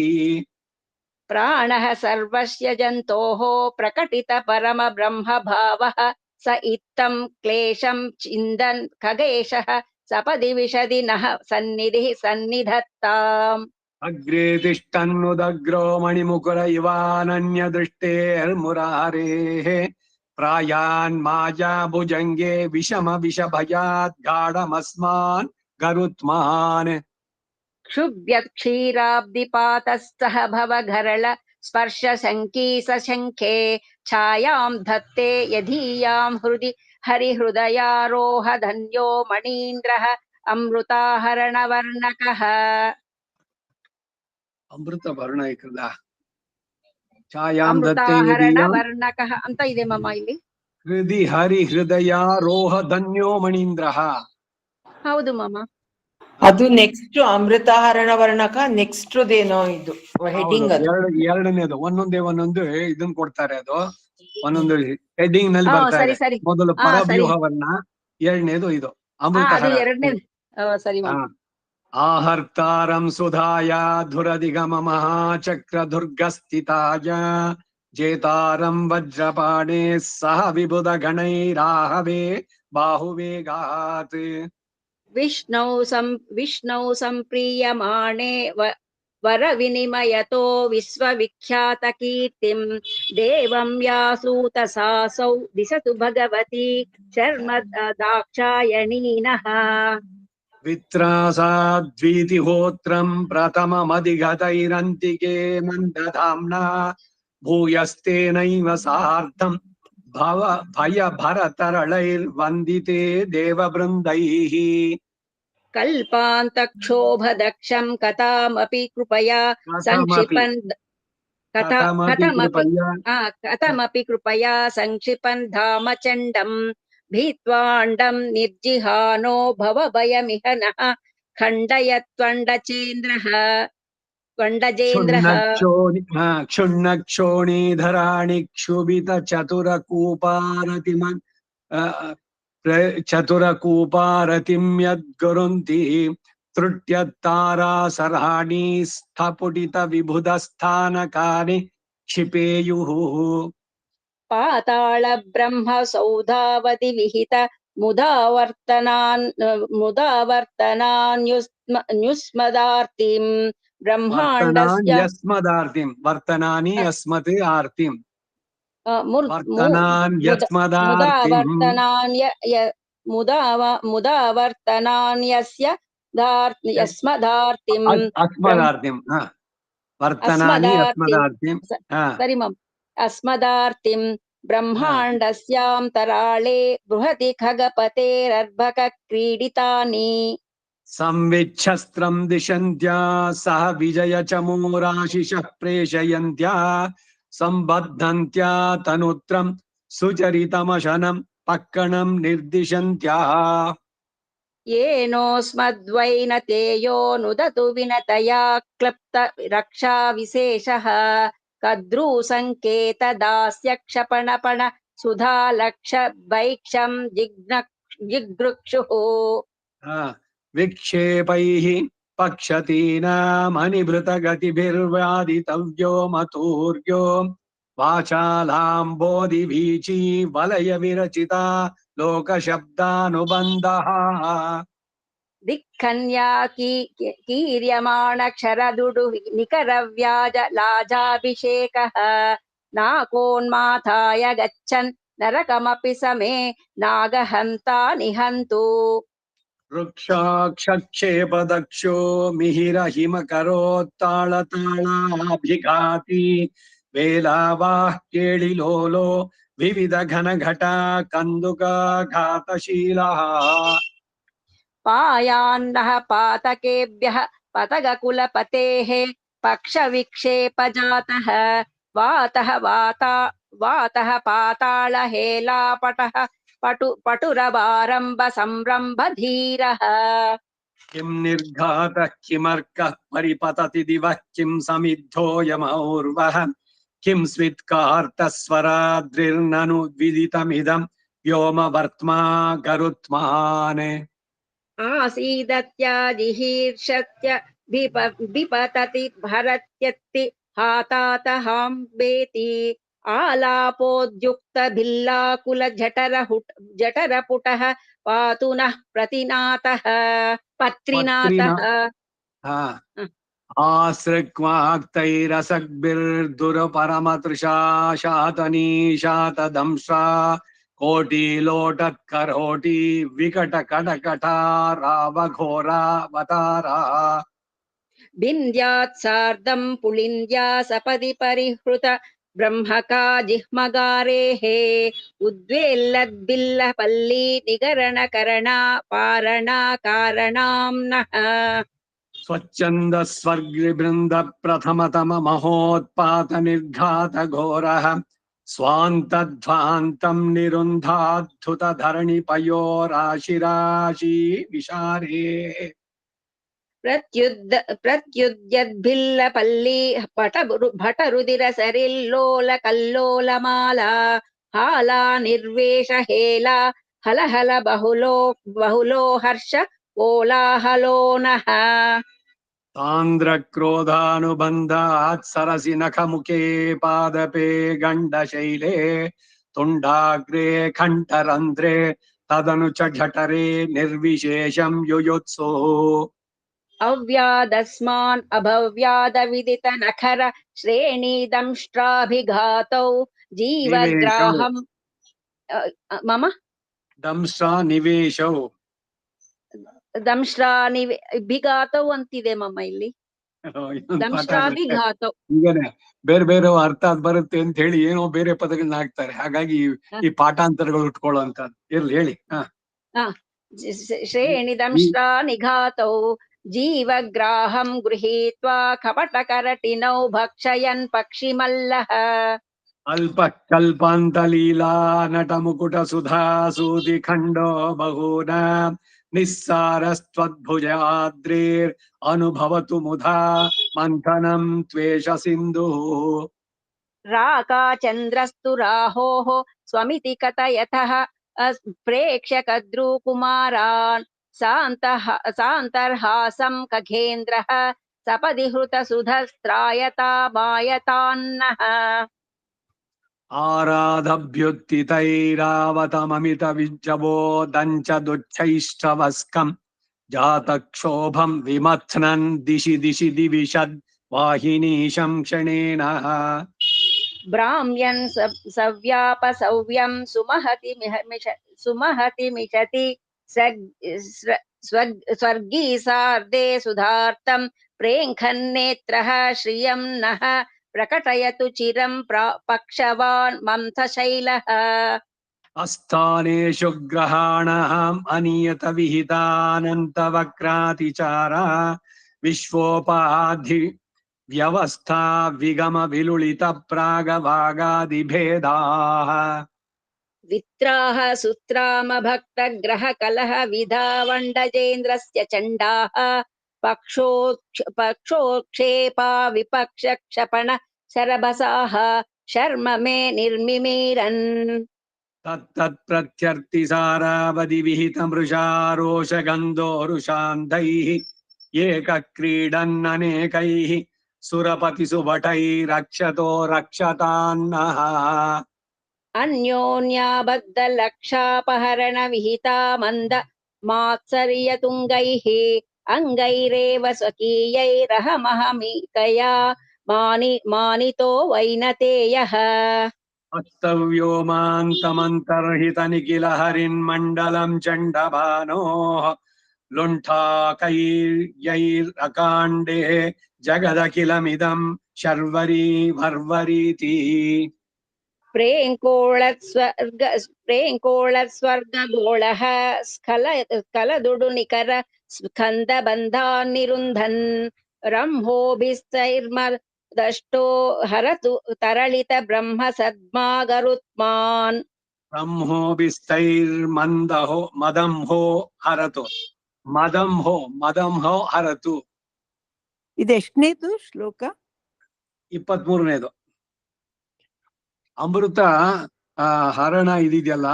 ಪ್ರಾಣಃ ಸರ್ವಸ್ಯ ಜಂತೋಃ ಪ್ರಕಟಿತ ಪರಮ ಬ್ರಹ್ಮ ಭಾವಃ ಸ ಇತ್ತಂ ಕ್ಲೇಶಂ ಚಿಂದನ್ ಖಗೇಶಃ ಸಪದಿ ವಿಶದಿ ನಃ ಸನ್ನಿಧಿ ಸನ್ನಿಧತ್ತಾಂ ಅಗ್ರೇ ತಿಷ್ಟನ್ನುದಗ್ರೋ ಮಣಿಮುಕುರ ಇವಾನನ್ಯ ದೃಷ್ಟೇರ್ಮುರಾರೇಃ ಪ್ರಾಯಾನ್ ಮಾಯಾ ಭುಜಂಗೆ ವಿಷಮ ವಿಷ ಭಯಾತ್ ಗಾಢಮಸ್ಮಾನ್ ಗರುತ್ಮಾನ್ ಕ್ಷುಭ್ಯ ಕ್ಷೀರಾಬ್ಧಿಪಾತಸ್ಥಃ ಭವಘರಳ ಸ್ಪರ್ಶ ಶಂಕೀಸ ಶಂಖೆ ಛಾಯಾಂ ಧತ್ತೆ ಯಧೀಯಾಂ ಹೃದಿ ಹರಿಹೃದಯಾರೋಹ ಧನ್ಯೋ ಮಣೀಂದ್ರಃ ಅಮೃತಾಹರಣವರ್ಣಕಃ ಅಮೃತ ವರ್ಣ ಐಕಲ್ಲ ಛಾಯಾಂ ಅಮೃತಾಹರಣವರ್ಣಕಃ ಅಂತ ಇದೆ ಮಮ್ಮ ಇಲ್ಲಿ. ಹೃದಿ ಹರಿ ಹೃದಯಾರೋಹ ಧನ್ಯೋ ಮಣೀಂದ್ರಃ. ಹೌದು ಮಮ್ಮ. ಅದು ನೆಕ್ಸ್ಟ್ ಅಮೃತಾಹರಣ ವರ್ಣಕ ನೆಕ್ಸ್ಟ್ ದೇನೋ ಇದು ಹೆಡಿಂಗ್. ಅದು ಎರಡನೇದು ಒಂದೊಂದು ಇದನ್ನ ಕೊಡ್ತಾರೆ. ಅದು ಒಂದೊಂದು ಹೆಡ್ಡಿಂಗ್ ನಲ್ಲಿ ಬರ್ತಾರೆ. ಮೊದಲು ಪರವ್ಯೂಹ ವರ್ಣ, ಎರಡನೇದು ಇದು ಅಮೃತಹರ. ಸರಿ ಮಮ್ಮ. आहर्तारं सुधाया धुरधिगम महाचक्र दुर्गस्थिताय जेतारं वज्रपाणे सह विबुध गणैराहवे बाहुवेगात् विष्णौ सम्प्रीयमाणे वर विनिमयतो विश्वविख्यात कीर्तिं देवं यासूत सासौ दिशतु भगवती शर्म दाक्षायणी नः वित्रासाद्वीतिहोत्रं प्रथममधिगतैरन्तिके मन्दधाम्ना भूयस्तेनैव सार्धं भयभरतरलैर्वन्दिते देववृन्दैः कल्पान्तक्षोभदक्षं कथमपि कृपया संक्षिपन् धामचण्डम् भीत्वाण्डं निर्जिहानो भवभयमिह नः खण्डयत्वण्डचेन्द्रः खण्डजेन्द्रः क्षुण्णक्षोणीधराणि क्षुभित चतुरकूपारतिमन् चतुरकूपारतिं यद्गुरुन्ति त्रुट्यत्तारासराणि स्थपुटित विबुधस्थानकानि क्षिपेयुः पाताळ ब्रह्म सौधावति विहित मुदावर्तनान्युस्मदार्तिं ब्रह्माण्डस्य वर्तनानि यस्मत् आर्तिम् मुदावर्तनान्यस्य यस्मदार्तिं अस्मदार्तिम् वर्तनानि अस्मदार्तिम् सरि मम अस्मदार्तिं ब्रह्माण्डस्यान्तराळे बृहति खगपतेरर्भक क्रीडितानि संविच्छस्त्रं दिशन्त्या सह विजय चमूराशिषः प्रेषयन्त्या सम्बद्धन्त्या तनुत्रं सुचरितमशनं पक्कणं निर्दिशन्त्याः येनोऽस्मद्वैनतेयो नुदतु विनतया क्लप्त रक्षा विशेषः कद्रूसङ्केत दास्य क्षपणपण सुधा लक्ष वैक्षं जिगृक्षुः विक्षेपैः पक्षतीनामनिभृतगतिभिर्वादितव्यो मतूर्यो वाचालाम्बोधिवीची वलय विरचिता लोकशब्दानुबन्धः दिक्खन्या कीर्यमाणक्षरदुडु निकरव्याज लाजाभिषेकः नाकोन्माथाय गच्छन् नरकमपि समे नागहन्ता निहन्तु वृक्षाक्षक्षेपदक्षो मिहिरहिमकरोत्ताळताळाभिघाती वेलावाः केळिलोलो विविध घनघटा कन्दुकाघातशीलः पायान्नः पातकेभ्यः पतगकुलपतेः पक्षविक्षेपजातः वातः पाताळहेलापटः पटुरवारम्भ संरम्भ धीरः किं निर्घातः किमर्कः परिपतति दिवः किं समिद्धोऽयमौर्वः किं स्वित्कार्तस्वराद्रिर्ननु विदितमिदं व्योमवर्त्मा गरुत्मान् आसीदत्याजिहीर्षत्य विपतति भरत्यत्ति हातातहाम्बेति आलापोद्युक्त भिल्लाकुल जठरपुटः पातु नः प्रतिनातः पत्रिनातः आसृक्वाक्तैरसग्भिर्दुरपरमतृषा शातनीशातदंश्रा कोटिलोटत्करोटि विकटकटकटा रावघोरावतारा बिन्द्यात् सार्धं पुलिन्द्या सपदि परिहृत ब्रह्मका जिह्मगारेः उद्वेल्लद्बिल्लपल्ली निगरणकरणा पारणा कारणाम्नः स्वच्छन्दस्वर्गवृन्द प्रथमतम महोत्पात निर्घात घोरः स्वान्तध्वान्तं निरुन्धाद्धुत धरणि पयोराशिराशि विशारे प्रत्युद्यद्भिल्लपल्ली भटरुदिरसरिल्लोल कल्लोलमाला हाला निर्वेश हेला हलहल बहुलो हर्ष कोलाहलो नः तान्द्रक्रोधानुबन्धात् सरसि नखमुखे पादपे गण्डशैले तुण्डाग्रे कण्ठरन्ध्रे तदनु च जठरे निर्विशेषं युयुत्सुः अव्यादस्मान् अभव्यादविदित नखर श्रेणीदंष्ट्राभिघातौ जीवग्राहं मम दंष्ट्रा निवेशौ ದಂಶ್ರಾಭಿಘಾತವು ಅಂತಿದೆ ಮಮ್ಮ ಇಲ್ಲಿ ದಂಶ್ರಾಭಿಘಾತವು ಈಗನೇ ಬೇರೆ ಬೇರೆ ಅರ್ಥ ಬರುತ್ತೆ ಅಂತ ಹೇಳಿ ಏನೋ ಬೇರೆ ಪದಗಳನ್ನ ಹಾಕ್ತಾರೆ, ಹಾಗಾಗಿ ಈ ಪಾಠಾಂತರಗಳು ಉಟ್ಕೊಳ್ಳುವಂತದ್ದು. ಇರ್ಲಿ ಹೇಳಿ. ಶ್ರೇಣಿ ದಂಶ್ರಾ ನಿಘಾತೌ ಜೀವಗ್ರಾಹಂ ಗೃಹೀತ್ವಾ ಕಪಟಕರಟಿನೌ ಭಕ್ಷಯನ್ ಪಕ್ಷಿಮಲ್ಲಃ ಅಲ್ಪ ಕಲ್ಪಾಂತಲೀಲಾ ನಟ ಮುಕುಟ ಸುಧಾ ಸೂದಿ ಖಂಡೋ ಬಹೂನ ನಿಸ್ಸಾರಸ್ತ್ವದ್ಭುಜಾದ್ರೇರ್ ಅನುಭವತು ಮುಧಾ ಮಂಥನಂ ತ್ವೇಷ ಸಿಂಧು. राकाचन्द्रस्तु राहोः स्वमिति कथयतः प्रेक्ष्यकद्रुकुमारान् सान्तर्हासं खगेन्द्रः सपदि हृतसुधस्त्रायतामायतान्नः आराधभ्युत्थितैरावतममित विज्जवो दञ्च दुच्छैष्टवस्कम् जातक्षोभं विमथ्नन् दिशि दिशि दिविशद् वाहिनीशं क्षणेन. भ्राम्यन् सव्यापसव्यं सुमहति मिषति स्वर्गी सार्धे सुधार्तं प्रेङ्खन्नेत्रः श्रियं नः प्रकटयतु चिरं पक्षवान् मन्थशैलः. अस्थानेषु ग्रहाणाम् अनियत विहितानन्तवक्रातिचारा विश्वोपाधि व्यवस्था विगम विलुलित प्रागभागादिभेदाः. वित्राः सुत्रामभक्तग्रहकलह विधावण्डजेन्द्रस्य चण्डाः पक्षोक्षेपा विपक्षक्षपण शरभसाः शर्म मे निर्मिमीरन्. तत्तत्प्रत्यर्थिसारावधि विहितमृषा रोषगन्धोरुषान्धैः एकक्रीडन्ननेकैः सुरपतिसुभटैरक्षतो रक्षतान्नः. अन्योन्याबद्धलक्षापहरण विहिता मन्द मात्सर्यतुङ्गैः अङ्गैरेव स्वकीयैरहमहमिकया मानितो वैनतेयः. अस्तव्योमान्तमन्तर्हित निखिल हरिन्मण्डलं चण्डभानोः लुण्ठाकैर्यैरकाण्डे जगदखिलमिदं शर्वरी भर्वरीति. प्रेङ्कोळस्वर्गगोळः स्खलदुडुनिकर स्कन्दबन्धान्निरुन्धन् रम्भोभिस्तैर्मदष्टो हरतु तरलित ब्रह्म सद्मागरुत्मान्. ब्रह्मोभिस्तैर्मन्दहो मदंहो हरतु ಮದಂಹೋ ಹರತು. ಇದೆಷ್ಟನೇದು ಶ್ಲೋಕ? 23ನೇದು. ಅಮೃತ ಹರಣ ಇದಿದೆಯಲ್ಲ,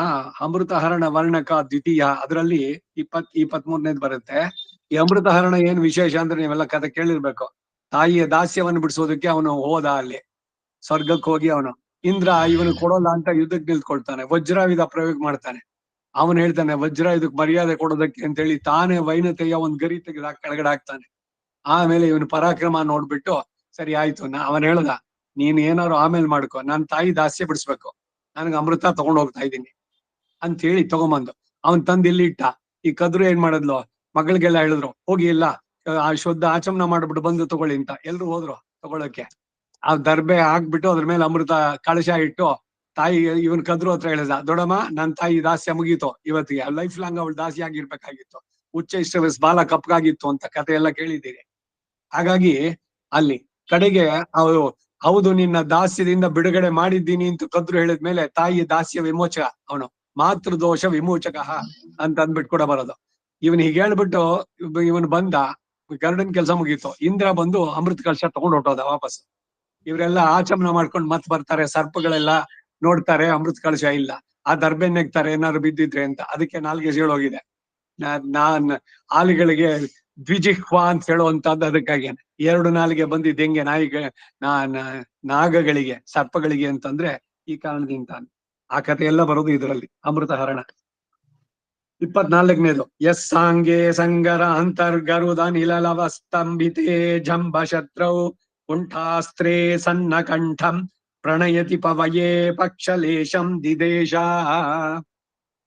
ಅಮೃತ ಹರಣ ವರ್ಣಕ ದ್ವಿತೀಯ, ಅದರಲ್ಲಿ 23ನೇದು ಬರುತ್ತೆ. ಈ ಅಮೃತ ಹರಣ ಏನ್ ವಿಶೇಷ ಅಂದ್ರೆ ನೀವೆಲ್ಲ ಕಥೆ ಕೇಳಿರ್ಬೇಕು. ತಾಯಿಯ ದಾಸ್ಯವನ್ನು ಬಿಡಿಸೋದಕ್ಕೆ ಅವನು ಹೋದ, ಅಲ್ಲಿ ಸ್ವರ್ಗಕ್ಕೆ ಹೋಗಿ ಅವನು ಇಂದ್ರ ಇವನು ಕೊಡೋಲ್ಲ ಅಂತ ಯುದ್ಧಕ್ಕೆ ನಿಲ್ಕೊಳ್ತಾನೆ, ವಜ್ರಾಯುಧ ಪ್ರಯೋಗ ಮಾಡ್ತಾನೆ. ಅವನು ಹೇಳ್ತಾನೆ ವಜ್ರ ಇದಕ್ ಮರ್ಯಾದೆ ಕೊಡೋದಕ್ಕೆ ಅಂತ ಹೇಳಿ ತಾನೇ ವೈನತೆಯ ಒಂದ್ ಗರಿ ತೆಗೆದ ಕೆಳಗಡೆ ಹಾಕ್ತಾನೆ. ಆಮೇಲೆ ಇವನು ಪರಾಕ್ರಮ ನೋಡ್ಬಿಟ್ಟು ಸರಿ ಆಯ್ತು, ಅವನ್ ಹೇಳ್ದ ನೀನ್ ಏನಾರು ಆಮೇಲೆ ಮಾಡ್ಕೊ, ನನ್ ತಾಯಿ ದಾಸ್ಯ ಬಿಡಿಸ್ಬೇಕು, ನನ್ಗೆ ಅಮೃತ ತಗೊಂಡ್ ಹೋಗ್ತಾ ಇದ್ದೀನಿ ಅಂತ ಹೇಳಿ ತಗೊಂಬಂದು ಅವನ್ ತಂದ್ ಇಲ್ಲಿ ಇಟ್ಟ. ಈ ಕದ್ರು ಏನ್ ಮಾಡಿದ್ಲು, ಮಗಳಿಗೆಲ್ಲ ಹೇಳಿದ್ರು ಹೋಗಿ ಇಲ್ಲ ಆ ಶುದ್ಧ ಆಚಮನ ಮಾಡ್ಬಿಟ್ಟು ಬಂದು ತಗೊಳ್ಳಿ ಅಂತ. ಎಲ್ರು ಹೋದ್ರು ತಗೊಳಕ್ಕೆ. ಆ ದರ್ಬೆ ಹಾಕ್ಬಿಟ್ಟು ಅದ್ರ ಮೇಲೆ ಅಮೃತ ಕಳಶ ಇಟ್ಟು ತಾಯಿ ಇವನ್ ಕದ್ರು ಹತ್ರ ಹೇಳಿದ, ದೊಡಮ್ಮ ನನ್ ತಾಯಿ ದಾಸ್ಯ ಮುಗೀತು ಇವತ್ತಿಗೆ, ಲೈಫ್ ಲಾಂಗ್ ಅವಳು ದಾಸಿ ಆಗಿರ್ಬೇಕಾಗಿತ್ತು, ಉಚ್ಚ ಇಷ್ಟ ಬಾಲ ಕಪ್ಪಾಗಿತ್ತು ಅಂತ ಕತೆ ಎಲ್ಲ ಕೇಳಿದ್ದೀರಿ. ಹಾಗಾಗಿ ಅಲ್ಲಿ ಕಡೆಗೆ ಅವರು ಹೌದು ನಿನ್ನ ದಾಸ್ಯದಿಂದ ಬಿಡುಗಡೆ ಮಾಡಿದ್ದೀನಿ ಅಂತ ಕದ್ರು ಹೇಳಿದ್ಮೇಲೆ ತಾಯಿ ದಾಸ್ಯ ವಿಮೋಚಕ, ಅವನು ಮಾತೃದೋಷ ವಿಮೋಚಕ ಅಂತ ಅಂದ್ಬಿಟ್ಟು ಕೂಡ ಬರೋದು. ಇವನ್ ಹೀಗೆ ಹೇಳ್ಬಿಟ್ಟು ಇವನು ಬಂದ, ಗರುಡನ್ ಕೆಲಸ ಮುಗೀತು. ಇಂದ್ರ ಬಂದು ಅಮೃತ ಕಲಶ ತಗೊಂಡು ಹೊಟ್ಟೋದ ವಾಪಸ್. ಇವರೆಲ್ಲ ಆಚಮನ ಮಾಡ್ಕೊಂಡು ಮತ್ ಬರ್ತಾರೆ, ಸರ್ಪಗಳೆಲ್ಲ ನೋಡ್ತಾರೆ ಅಮೃತ ಕಲಶ ಇಲ್ಲ, ಆ ದರ್ಬೆ ನೆಗ್ತಾರೆ ಏನಾದ್ರು ಬಿದ್ದಿದ್ರೆ ಅಂತ. ಅದಕ್ಕೆ ನಾಲ್ಗೆ ಸೀಳೋಗಿದೆ. ನಾನ್ ಆಲಿಗಳಿಗೆ ದ್ವಿಜಿಹ್ವಾ ಅಂತ ಹೇಳುವಂತದ್ದು ಅದಕ್ಕಾಗೇನೆ. 2 ನಾಲಿಗೆ ಬಂದಿದ್ದು ಹೆಂಗೆ ನಾಗಗಳಿಗೆ ಸರ್ಪಗಳಿಗೆ ಅಂತಂದ್ರೆ ಈ ಕಾರಣದಿಂದ. ಆ ಕಥೆ ಎಲ್ಲ ಬರೋದು ಇದರಲ್ಲಿ ಅಮೃತ ಹರಣ. 24ನೇದು ಯಸ್ಸಾಂಗೆ ಸಂಗರ ಅಂತರ್ಗರುದ ನಿಲಲವಸ್ತಂಭಿತೆ ಜಂಬ ಶತ್ರೌ ಕುಂಠಾಸ್ತ್ರೇ ಸನ್ನ ಕಂಠಂ ಪ್ರಣಯತಿ ಪವಯೇ ಪಕ್ಷಲೇಶಂ ದಿದೇಶ.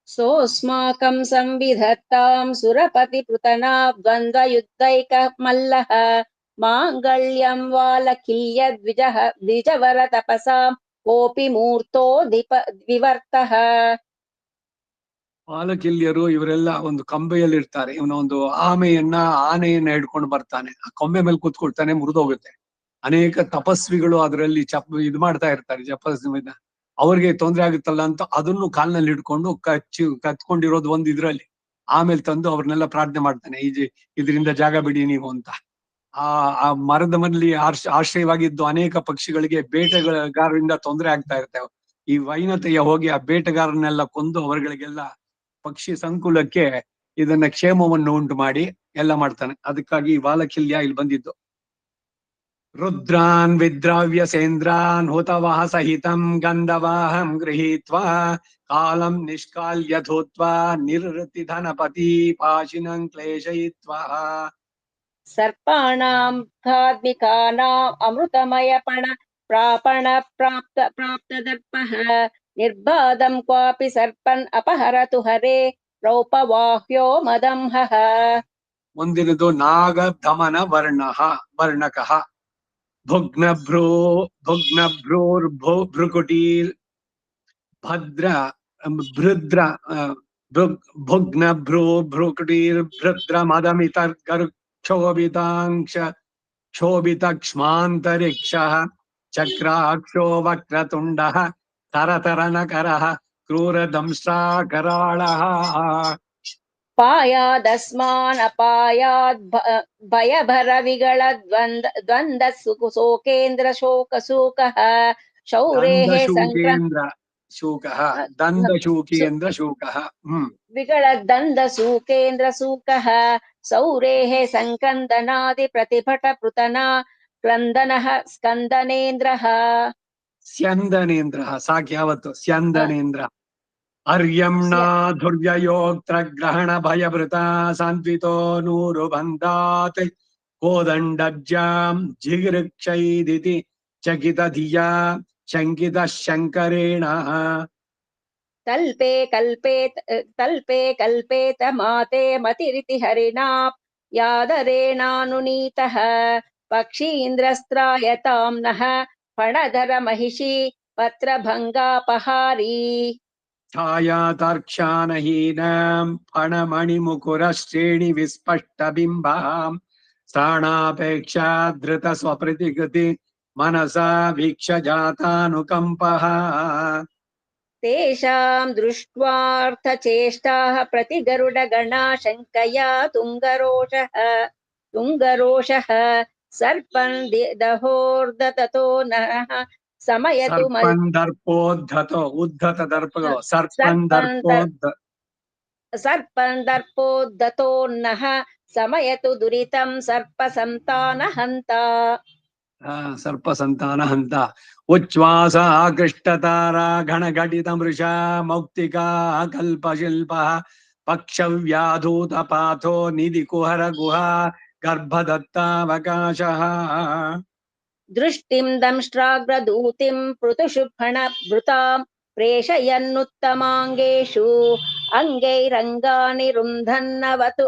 सोऽस्माकं संविधत्तां सुरपतिपृतना द्वन्द्वयुद्धैक मल्लः माङ्गल्यं वालकिल्यद्विजवर तपसां कोऽपि मूर्तो विवर्तः. ವಾಲಕಿಲ್ಯರು ಇವರೆಲ್ಲ ಒಂದು ಕಂಬೆಯಲ್ಲಿ ಇರ್ತಾರೆ. ಇವನ ಒಂದು ಆನೆಯನ್ನ ಹಿಡ್ಕೊಂಡು ಬರ್ತಾನೆ, ಆ ಕೊಂಬೆ ಮೇಲೆ ಕೂತ್ಕೊಳ್ತಾನೆ, ಮುರಿದೋಗುತ್ತೆ. ಅನೇಕ ತಪಸ್ವಿಗಳು ಅದರಲ್ಲಿ ಇದು ಮಾಡ್ತಾ ಇರ್ತಾರೆ ಜಪಸ್ವಿನ, ಅವ್ರಿಗೆ ತೊಂದರೆ ಆಗುತ್ತಲ್ಲ ಅಂತ ಅದನ್ನು ಕಾಲ್ನಲ್ಲಿ ಹಿಡ್ಕೊಂಡು ಕತ್ಕೊಂಡಿರೋದು ಒಂದು ಇದ್ರಲ್ಲಿ. ಆಮೇಲೆ ತಂದು ಅವ್ರನ್ನೆಲ್ಲ ಪ್ರಾರ್ಥನೆ ಮಾಡ್ತಾನೆ, ಇದರಿಂದ ಜಾಗ ಬಿಡಿ ನೀವು ಅಂತ. ಆ ಮರದ ಮನೆಯಲ್ಲಿ ಆಶ್ರಯವಾಗಿದ್ದು ಅನೇಕ ಪಕ್ಷಿಗಳಿಗೆ ಬೇಟೆಗಾರರಿಂದ ತೊಂದರೆ ಆಗ್ತಾ ಇರ್ತವೆ. ಈ ವೈನತೆಯ ಹೋಗಿ ಆ ಬೇಟೆಗಾರನ್ನೆಲ್ಲ ಕೊಂದು ಅವರುಗಳಿಗೆಲ್ಲ ಪಕ್ಷಿ ಸಂಕುಲಕ್ಕೆ ಇದನ್ನ ಕ್ಷೇಮವನ್ನು ಉಂಟು ಮಾಡಿ ಎಲ್ಲ ಮಾಡ್ತಾನೆ. ಅದಕ್ಕಾಗಿ ವಾಲಕಿಲ್ಯ ಇಲ್ಲಿ ಬಂದಿದ್ದು. ರುದ್ರಾನ್ ವಿದ್ರಾವ್ಯ ಸೇಂದ್ರಾನ್ ಹುತವಹ ಸಹಿತಂ ಗಂಧವಾಹಂ ಗೃಹೀತ್ವಾ ಕಾಲಂ ನಿಷ್ಕಾಲ್ಯ ಧೂತ್ವಾ ನಿರ್ವೃತಿ ಧನಪತಿ ಪಾಶಿನಂ ಕ್ಲೇಶಯಿತ್ವಾ. ಸರ್ಪಾಣಾಂ ಖಾದ್ಮಿಕಾನಾಂ ಅಮೃತಮಯ ಪ್ರಾಪ್ತ ದರ್ಪಃ ನಿರ್ಬಾಧಂ ಕ್ವಾಪಿ ಸರ್ಪನ್ ಅಪಹರತು ಹರೇ ರೌಪವಾಹ್ಯೋ ಮದಂಹಃ. ಮುಂದಿನದು ನಾಗಧಮನ ವರ್ಣಕಃ ಭುಗ್ನಭ್ರೂರ್ಭೃಕುಟೀರ್ ಭೃದ್ರ ಮದಮಿತರ್ಕ್ಷೋಭಿತಕ್ಷ್ಮಾಂತರಿಕ್ಷಃ ಚಕ್ರಾಕ್ಷೋ ವಕ್ರತುಂಡಃ ತರತರನಕರಃ ಕ್ರೂರದಂಷ್ಟ್ರಾಕರಾಳಃ. ಪಾಯಾದಸ್ಮಾನ್ ಅಪಾಯಾದ್ ಭಯಭರ ವಿಗಳ ದ್ವಂದ ಶೋಕೇಂದ್ರ ಶೋಕಃ ಶೌರೇಃ ದಂದಶೂಕೇಂದ್ರ ಶೂಕಃ. ವಿಗಳ ದಂದ ಶೂಕೇಂದ್ರ ಶೂಕಃ ಸೌರೇಃ ಸಂಕಂದನಾದಿ ಪ್ರತಿಭಟ ಪೃತನ ಕ್ರಂದನಃ ಸ್ಕಂದನೇಂದ್ರಃ. ಸ್ಯಂದನೇಂದ್ರ ಸಾಕ್ ಯಾವತ್ತು ಸ್ಯಂದನೇಂದ್ರ. ಅರ್ಯಂಣಾ ಧುರ್ಯಯೋಕ್ತ್ರ ಗ್ರಹಣ ಭಯವೃತ ಸಾನ್ವಿತೋ ನೂರು ಬಂಧಾತ್ ಕೋದಂಡಜ್ಜಾಂ ಜಿಗೃಕ್ಷೈದಿತಿ ಚಕಿತ ಧಿಯಾ ಶಂಕಿತ ಶಂಕರೇಣ. ಕಲ್ಪೆ ಕಲ್ಪೇತ ಮಾತೆ ಮತಿರಿತಿ ಹರಿಣಾ ಯಾದರೇಣಾನುನೀತಃ ಪಕ್ಷೀಂದ್ರಸ್ತ್ರಾಯತಾಂ ನಃ ಫಣಧರ ಮಹಿಷಿ ಪತ್ರಭಂಗಾಪಹಾರಿ. ಛಾಯಾತಾರ್ಕ್ಷ್ಯಾನಹೀನಾಂ ಫಣಮಣಿಮುಕುರ ಶ್ರೇಣಿ ವಿಸ್ಪಷ್ಟ ಬಿಂಬಾಂ ಸ್ಥಾಣಾಪೇಕ್ಷಾ ಧೃತ ಸ್ವಪ್ರತಿಗತಿ ಮನಸಾ ವೀಕ್ಷ ಜಾತಾನುಕಂಪಃ. ತೇಷಾಂ ದೃಷ್ಟ್ವಾರ್ಥಚೇಷ್ಟಾಃ ಪ್ರತಿಗರುಡಗಣಾ ಶಂಕಯಾ ತುಂಗರೋಷಃ ಸರ್ಪಂ ದಹೋರ್ಧತೋ ನಃ ಸಮಯತು ಸರ್ಪಂದರ್ಪೋದ್ಧತೋ ಉದ್ಧತ ದರ್ಪಗಳು ಸರ್ಪಂದರ್ಪೋದ್ಧತೋನ್ನಃ ಸಮಯತು ದುರಿತಂ ಸರ್ಪ ಸಂತಾನ ಹಂತ. ಸರ್ಪ ಸಂತಾನ ಹಂತ. ಉಚ್ಛ್ವಾಸ ಕೃಷ್ಟತಾರ ಗಣಘಟಿತ ಮೃಷಾ ಮೌಕ್ತಿಕಾ ಕಲ್ಪಶಿಲ್ಪ ಪಕ್ಷವ್ಯಾಧೂತ ಪಾಥೋ ನಿಧಿ ಕುಹರ ಗುಹಾ ಗರ್ಭದತ್ತಾವಕಾಶಃ. ದೃಷ್ಟಿಂ ದಂಷ್ಟ್ರಾಗ್ರದೂತಿಂ ಪೃತುಷುಫಣ ಭೃತಾಂ ಪ್ರೇಷಯನ್ನುತ್ತಮಾಂಗೇಷು ಅಂಗೈರಂಗಾನಿ ರುಂಧನ್ನವತು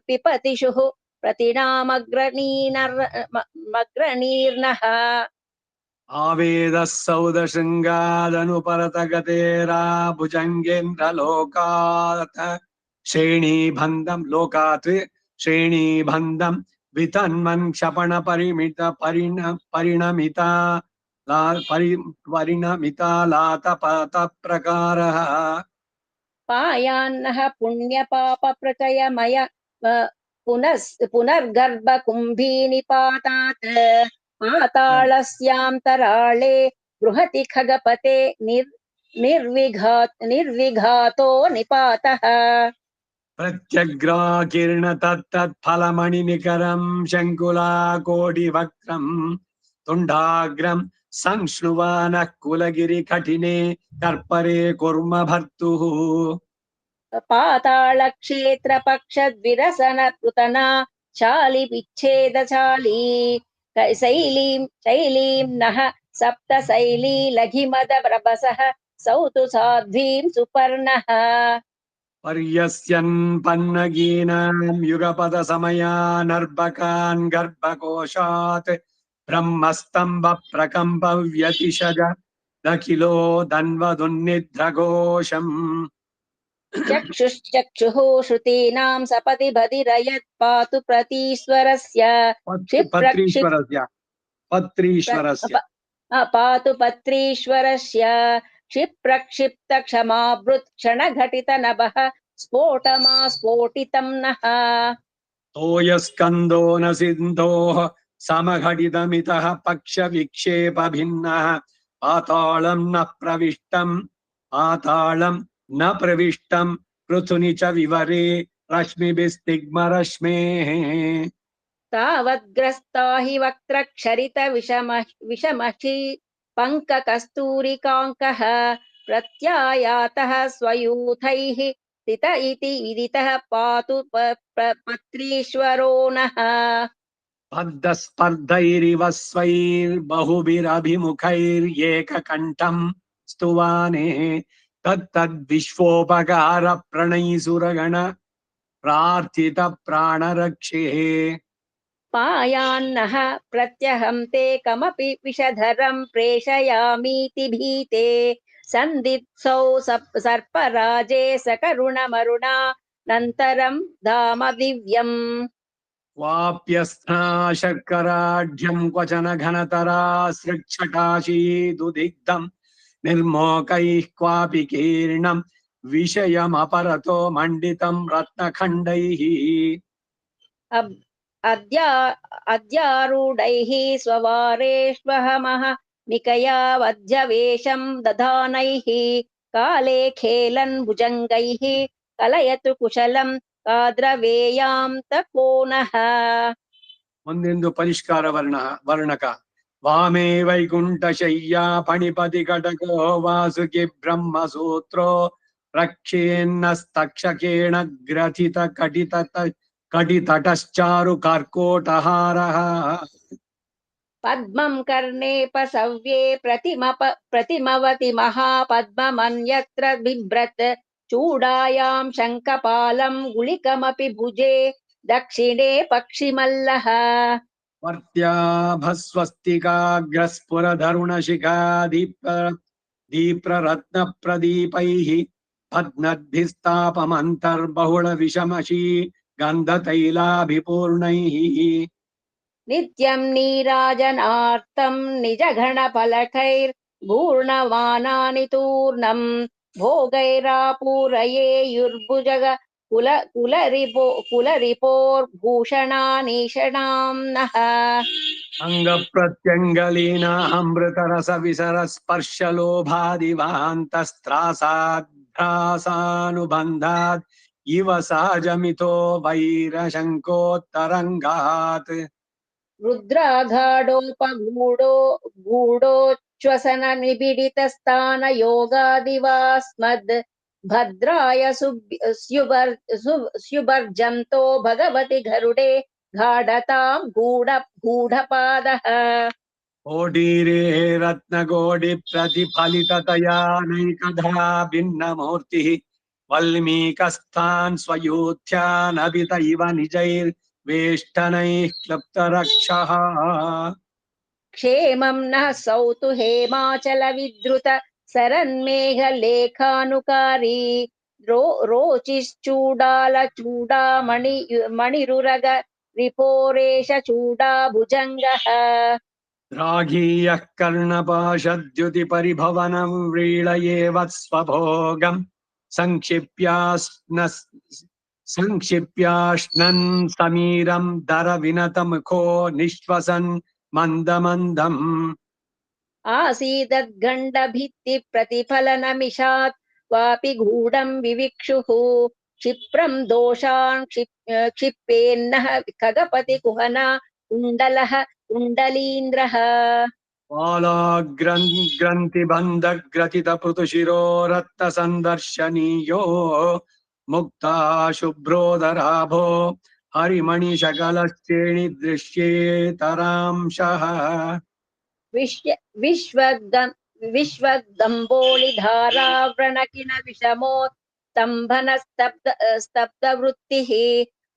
ಪಿಪತಿಷುಃ ಪ್ರತಿನಾಮಗ್ರಣೀರ್ನಃ. ಆವೇದ ಸೌದ ಶೃಂಗಾದನುಪರತ ಗತೇರಾ ಭುಜಂಗೇಂದ್ರ ಲೋಕಾತ್ ಶ್ರೇಣೀಬಂಧಂ ಲೋಕಾತ್ ಶ್ರೇಣೀಬಂಧಂ ವಿತನ್ಮನ್ ಕ್ಷಪಣ ಪರಿಣಮಿತಾ ಲಾತಪತ ಪ್ರಕಾರಃ. ಪಾಯಾನ್ನಃ ಪುಣ್ಯ ಪಾಪ ಪ್ರಚಯಮಯ ಪುನರ್ಗರ್ಭ ಕುಂಭೀನಿಪಾತಾತ್ ಪಾತಾಳಸ್ಯಾಂತರಾಳೇ ಬೃಹತಿ ಖಗಪತೆ ನಿರ್ವಿಘಾತೋ ನಿಪಾತಃ. ಪ್ರತ್ಯಗ್ರಾಕೀರ್ಣ ತತ್ತತ್ ಫಲಮಣಿ ನಿಕರಂ ಶಂಕುಲಾ ಕೋಟಿ ವಕ್ರಂ ತುಂಡಾಗ್ರಂ ಸಂಶ್ನುವಾನಃ ಕುಲಗಿರಿ ಕಠಿಣೆ ಕರ್ಪರೆ ಕುರ್ಮ ಭರ್ತುಃ. ಪಾತಾಳ ಕ್ಷೇತ್ರ ಪಕ್ಷದ್ವಿರಸನ ಪೃತನ ಚಾಲಿ ವಿಚ್ಛೇದ ಚಾಲಿ ಶೈಲೀಂ ನಃ ಸಪ್ತ ಶೈಲೀ ಲಘಿಮದ ಪ್ರಭಸಃ ಸೌತು ಸಾಧ್ವೀಂ ಸುಪರ್ಣಃ. ಪರ್ಯಸ್ಯನ್ ಪನ್ನಗೀನಾಂ ಯುಗಪದ ಸಮಯಾ ನರ್ಬಕಾನ್ ಗರ್ಭಕೋಶಾತ್ ಬ್ರಹ್ಮಸ್ತಂಭ ಪ್ರಕಂಪ ವ್ಯತಿಷಗ ದಖಿಲೋ ಧನ್ವದುನ್ನಿದ್ರಘೋಷಂ. ಚಕ್ಷುಶ್ಚಕ್ಷುಃ ಶ್ರುತೀನಾಂ ಸಪತಿ ಬದಿರಯತ್ ಪಾತು ಪ್ರತೀಶ್ವರಸ್ಯ ಪತ್ರೀಶ್ವರಸ್ಯ पत्रीश्वरस्य पातु पत्रीश्वरस्य क्षिप्रक्षिप्त क्षमाभृत् क्षणघटित नभः स्फोटमा स्फोटितं नः तोयस्कन्दो न सिन्धोः समघटितमितः पक्षविक्षेप भिन्नः पातालं न प्रविष्टं पृथुनि च विवरे रश्मिभिस्तिग्मरश्मेः तावद्ग्रस्ता हि वक्त्रक्षरित विषमषि पङ्ककस्तूरिकाङ्कः प्रत्यायातः स्वयूथैः स्थित इति विदितः पातु पत्रीश्वरो नः बद्धस्पर्धैरिव स्वैर्बहुभिरभिमुखैर्येककण्ठं स्तुवाने तत्तद्विश्वोपकार प्रणयिसुरगण प्रार्थित प्राणरक्षेः पायान्नः प्रत्यहं ते कमपि विषधरं प्रेषयामीति भीते सन्दित्सौ सर्पराजे सकरुणमरुणा नन्तरं धाम दिव्यम् वाप्यस्था शर्कराढ्यं क्वचन घनतरा सृक्षकाशीदुदिग्धं निर्मोकैः क्वापि कीर्णं विषयमपरतो मण्डितं रत्नखण्डैः अद्यारूढैः स्ववारेष्वहमः निकया वध्यवेशं दधानैः काले खेलन् भुजङ्गैः कलयतु कुशलं काद्रवेयां तपोनः ಮುಂದೆಂದು ಪರಿಷ್ಕಾರ ವರ್ಣಕ ವಾಮೇ ವೈಕುಂಠಶಯ್ಯಾ ಪಣಿಪತಿ ಕಟಕೋ ವಾಸುಕಿ ಬ್ರಹ್ಮಸೂತ್ರೋ ರಕ್ಷೇನ್ನಸ್ತಕ್ಷಕೇಣ ಗ್ರಥಿತ ಕಟಿತಟಶ್ಚಾರು ಕಾರ್ಕೋಟಹಾರಃ पद्मं कर्णेऽपसव्ये प्रतिमवति महापद्ममन्यत्र बिभ्रत् चूडायां शङ्खपालं गुलिकमपि भुजे दक्षिणे पक्षिमल्लः वर्त्याभस्वस्तिकाग्रस्फुरधरुणशिखा दीप्ररत्नप्रदीपैः पद्मद्भिस्तापमन्तर्बहुळविषमशी गन्धतैलाभिपूर्णैः नित्यं नीराजनार्तं निजघनफलकैर्भूर्णमानानि तूर्णं भोगैरापूरयेयुर्भुजग कुलरिपोर्भूषणानीषणां नः अङ्गप्रत्यङ्गलीनामृतरसविसरस्पर्शलोभादिवान्तस्त्रासाद्भ्रासानुबन्धात् इव सहजमितो वैरशङ्कोत्तरङ्गात् रुद्राघाडोपगूढो गूढोच्छ्वसन निबिडित स्थान योगादिवास्मद् भद्राय स्युभर्जन्तो भगवति गरुडे घाडतां गूढपादः कोटीरे रत्नकोटि प्रतिफलिततया नैकधा भिन्नमूर्तिः वल्मीकस्थान् स्वयूथ्यानभित इव निजैर्वेष्टनैः क्लुप्तरक्षः क्षेमं नः सौतु हेमाचल विद्रुत सरन्मेघलेखानुकारी रोचिश्चूडालचूडामणि मणिरुरग रिपोरेश चूडा भुजङ्गः राघीयः कर्णपाशद्युतिपरिभवनं व्रीळये वत्स्वभोगम् संक्षिप्याश्नन् समीरं दरविनतमुखो निःश्वसन् मन्दमन्दम् आसीदद्गण्डभित्तिप्रतिफलनमिषात् क्वापि गूढं विविक्षुः क्षिप्रं दोषान् क्षिप्पेन्नः खगपति कुहना कुण्डलः कुण्डलीन्द्रः बालाग्रन्थिबन्धग्रथितपृतुशिरो रक्तसन्दर्शनीयो मुक्ता शुभ्रोदराभो हरिमणिशकलश्रेणि दृश्येतरांशः विश्वगम्बोलिधाराव्रणकिन विषमोत्तम्भन स्तब्धवृत्तिः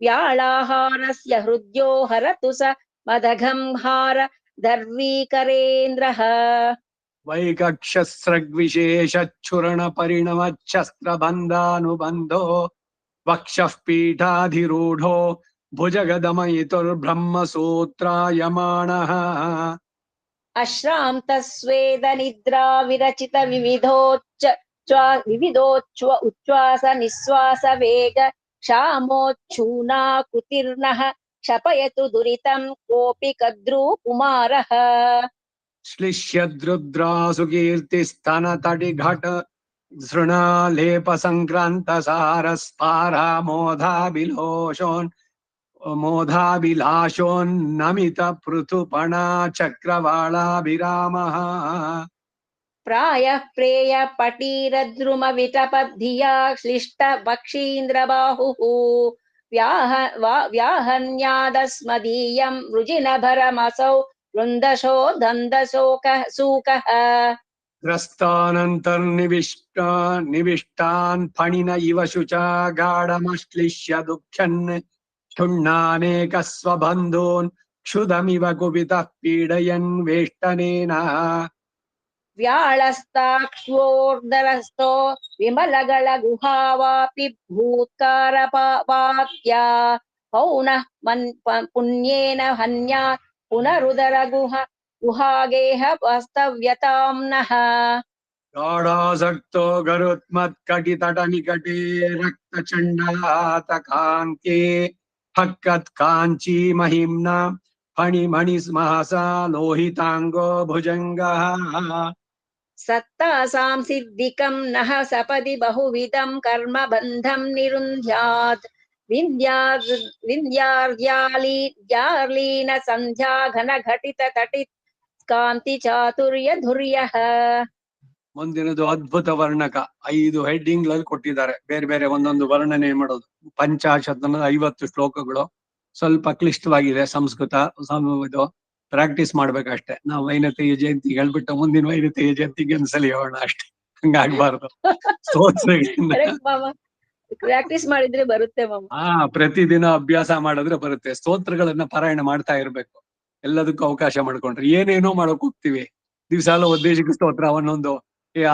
व्याळाहारस्य हृद्यो हरतु स मदघंहार दर्वीकरेन्द्रः वैकक्षस्रग्विशेषच्छुरणपरिणमच्छस्त्रबन्धानुबन्धो वक्षः पीठाधिरूढो भुजगदमयितुर्ब्रह्मसूत्रायमाणः अश्रान्तस्वेद निद्रा विरचित विविधोच्च उच्छ्वास निःश्वास वेग क्षामोच्छूनाकृतिर्नः क्षपयतु दुरितं कोऽपि कद्रू कुमारः श्लिष्यद्रुद्रासु कीर्तिस्तनतटिघट सृणालेप संक्रांत सारस्पारा मोधाभिलाषोन्नमित पृथुपणा चक्रवालाभिरामः प्रायः प्रेय पटीरद्रुम विटपद्धिया श्लिष्ट पक्षीन्द्रबाहुः व्याहन्यादस्मदीयं वृजिनभरमसौ वृन्दशो सूकः ग्रस्तानन्तर्निविष्टान् फणिन इव शुचा गाढमश्लिष्य दुःख्यन् क्षुण्णानेकस्वबन्धून् क्षुधमिव कुपितः पीडयन् वेष्टनेन व्याळस्ताक्ष्वोर्धरस्थो विमलगलगुहावापि भूत्कारपात्या पौनः पुण्येन हन्या गुहागेह वास्तव्यतां नः गाढासक्तो गरुत्मत्कटितटनिकटे रक्तचण्डातकाङ्के फक्कत्काञ्ची महिम्ना फणिमणिस्महसा लोहिताङ्गो भुजङ्गः सत्तासां सिद्धिकं नः सपदि बहुविधं कर्म बन्धं निरुन्ध्यात् विन्द्यार्यालीन सन्ध्या घन घटित तटित कांति चातुर्य धुर्यः ಮುಂದಿನದು ಅದ್ಭುತ ವರ್ಣಕ 5 ಹೆಡ್ಡಿಂಗ್ ಗಳಲ್ಲಿ ಕೊಟ್ಟಿದ್ದಾರೆ. ಬೇರೆ ಬೇರೆ ಒಂದೊಂದು ವರ್ಣನೆ ಮಾಡೋದು. ಪಂಚಾಶತನ 50 ಶ್ಲೋಕಗಳು. ಸ್ವಲ್ಪ ಕ್ಲಿಷ್ಟವಾಗಿದೆ ಸಂಸ್ಕೃತ. ಇದು ಪ್ರಾಕ್ಟೀಸ್ ಮಾಡ್ಬೇಕಷ್ಟೇ. ನಾವು ವೈನತೆಯ ಜಯಂತಿಗೆ ಹೇಳ್ಬಿಟ್ಟು ಮುಂದಿನ ವೈನತೆಯ ಜಯಂತಿಗೆ ಒಂದ್ಸಲಿ ಹೇಳೋಣ ಅಷ್ಟೇ. ಹಂಗಾಗ್ಬಾರ್ದು. ಸ್ತೋತ್ರಗಳಿಂದ ಪ್ರಾಕ್ಟೀಸ್ ಮಾಡಿದ್ರೆ ಬರುತ್ತೆ ಮಾಮ. ಪ್ರತಿದಿನ ಅಭ್ಯಾಸ ಮಾಡಿದ್ರೆ ಬರುತ್ತೆ. ಸ್ತೋತ್ರಗಳನ್ನ ಪಾರಾಯಣ ಮಾಡ್ತಾ ಇರ್ಬೇಕು. ಎಲ್ಲದಕ್ಕೂ ಅವಕಾಶ ಮಾಡ್ಕೊಂಡ್ರೆ ಏನೇನೋ ಮಾಡೋಕ್ ಹೋಗ್ತಿವಿ. ದಿವ್ಸಾಲ ಉದ್ದೇಶಿಕ ಸ್ತೋತ್ರ ಒಂದೊಂದು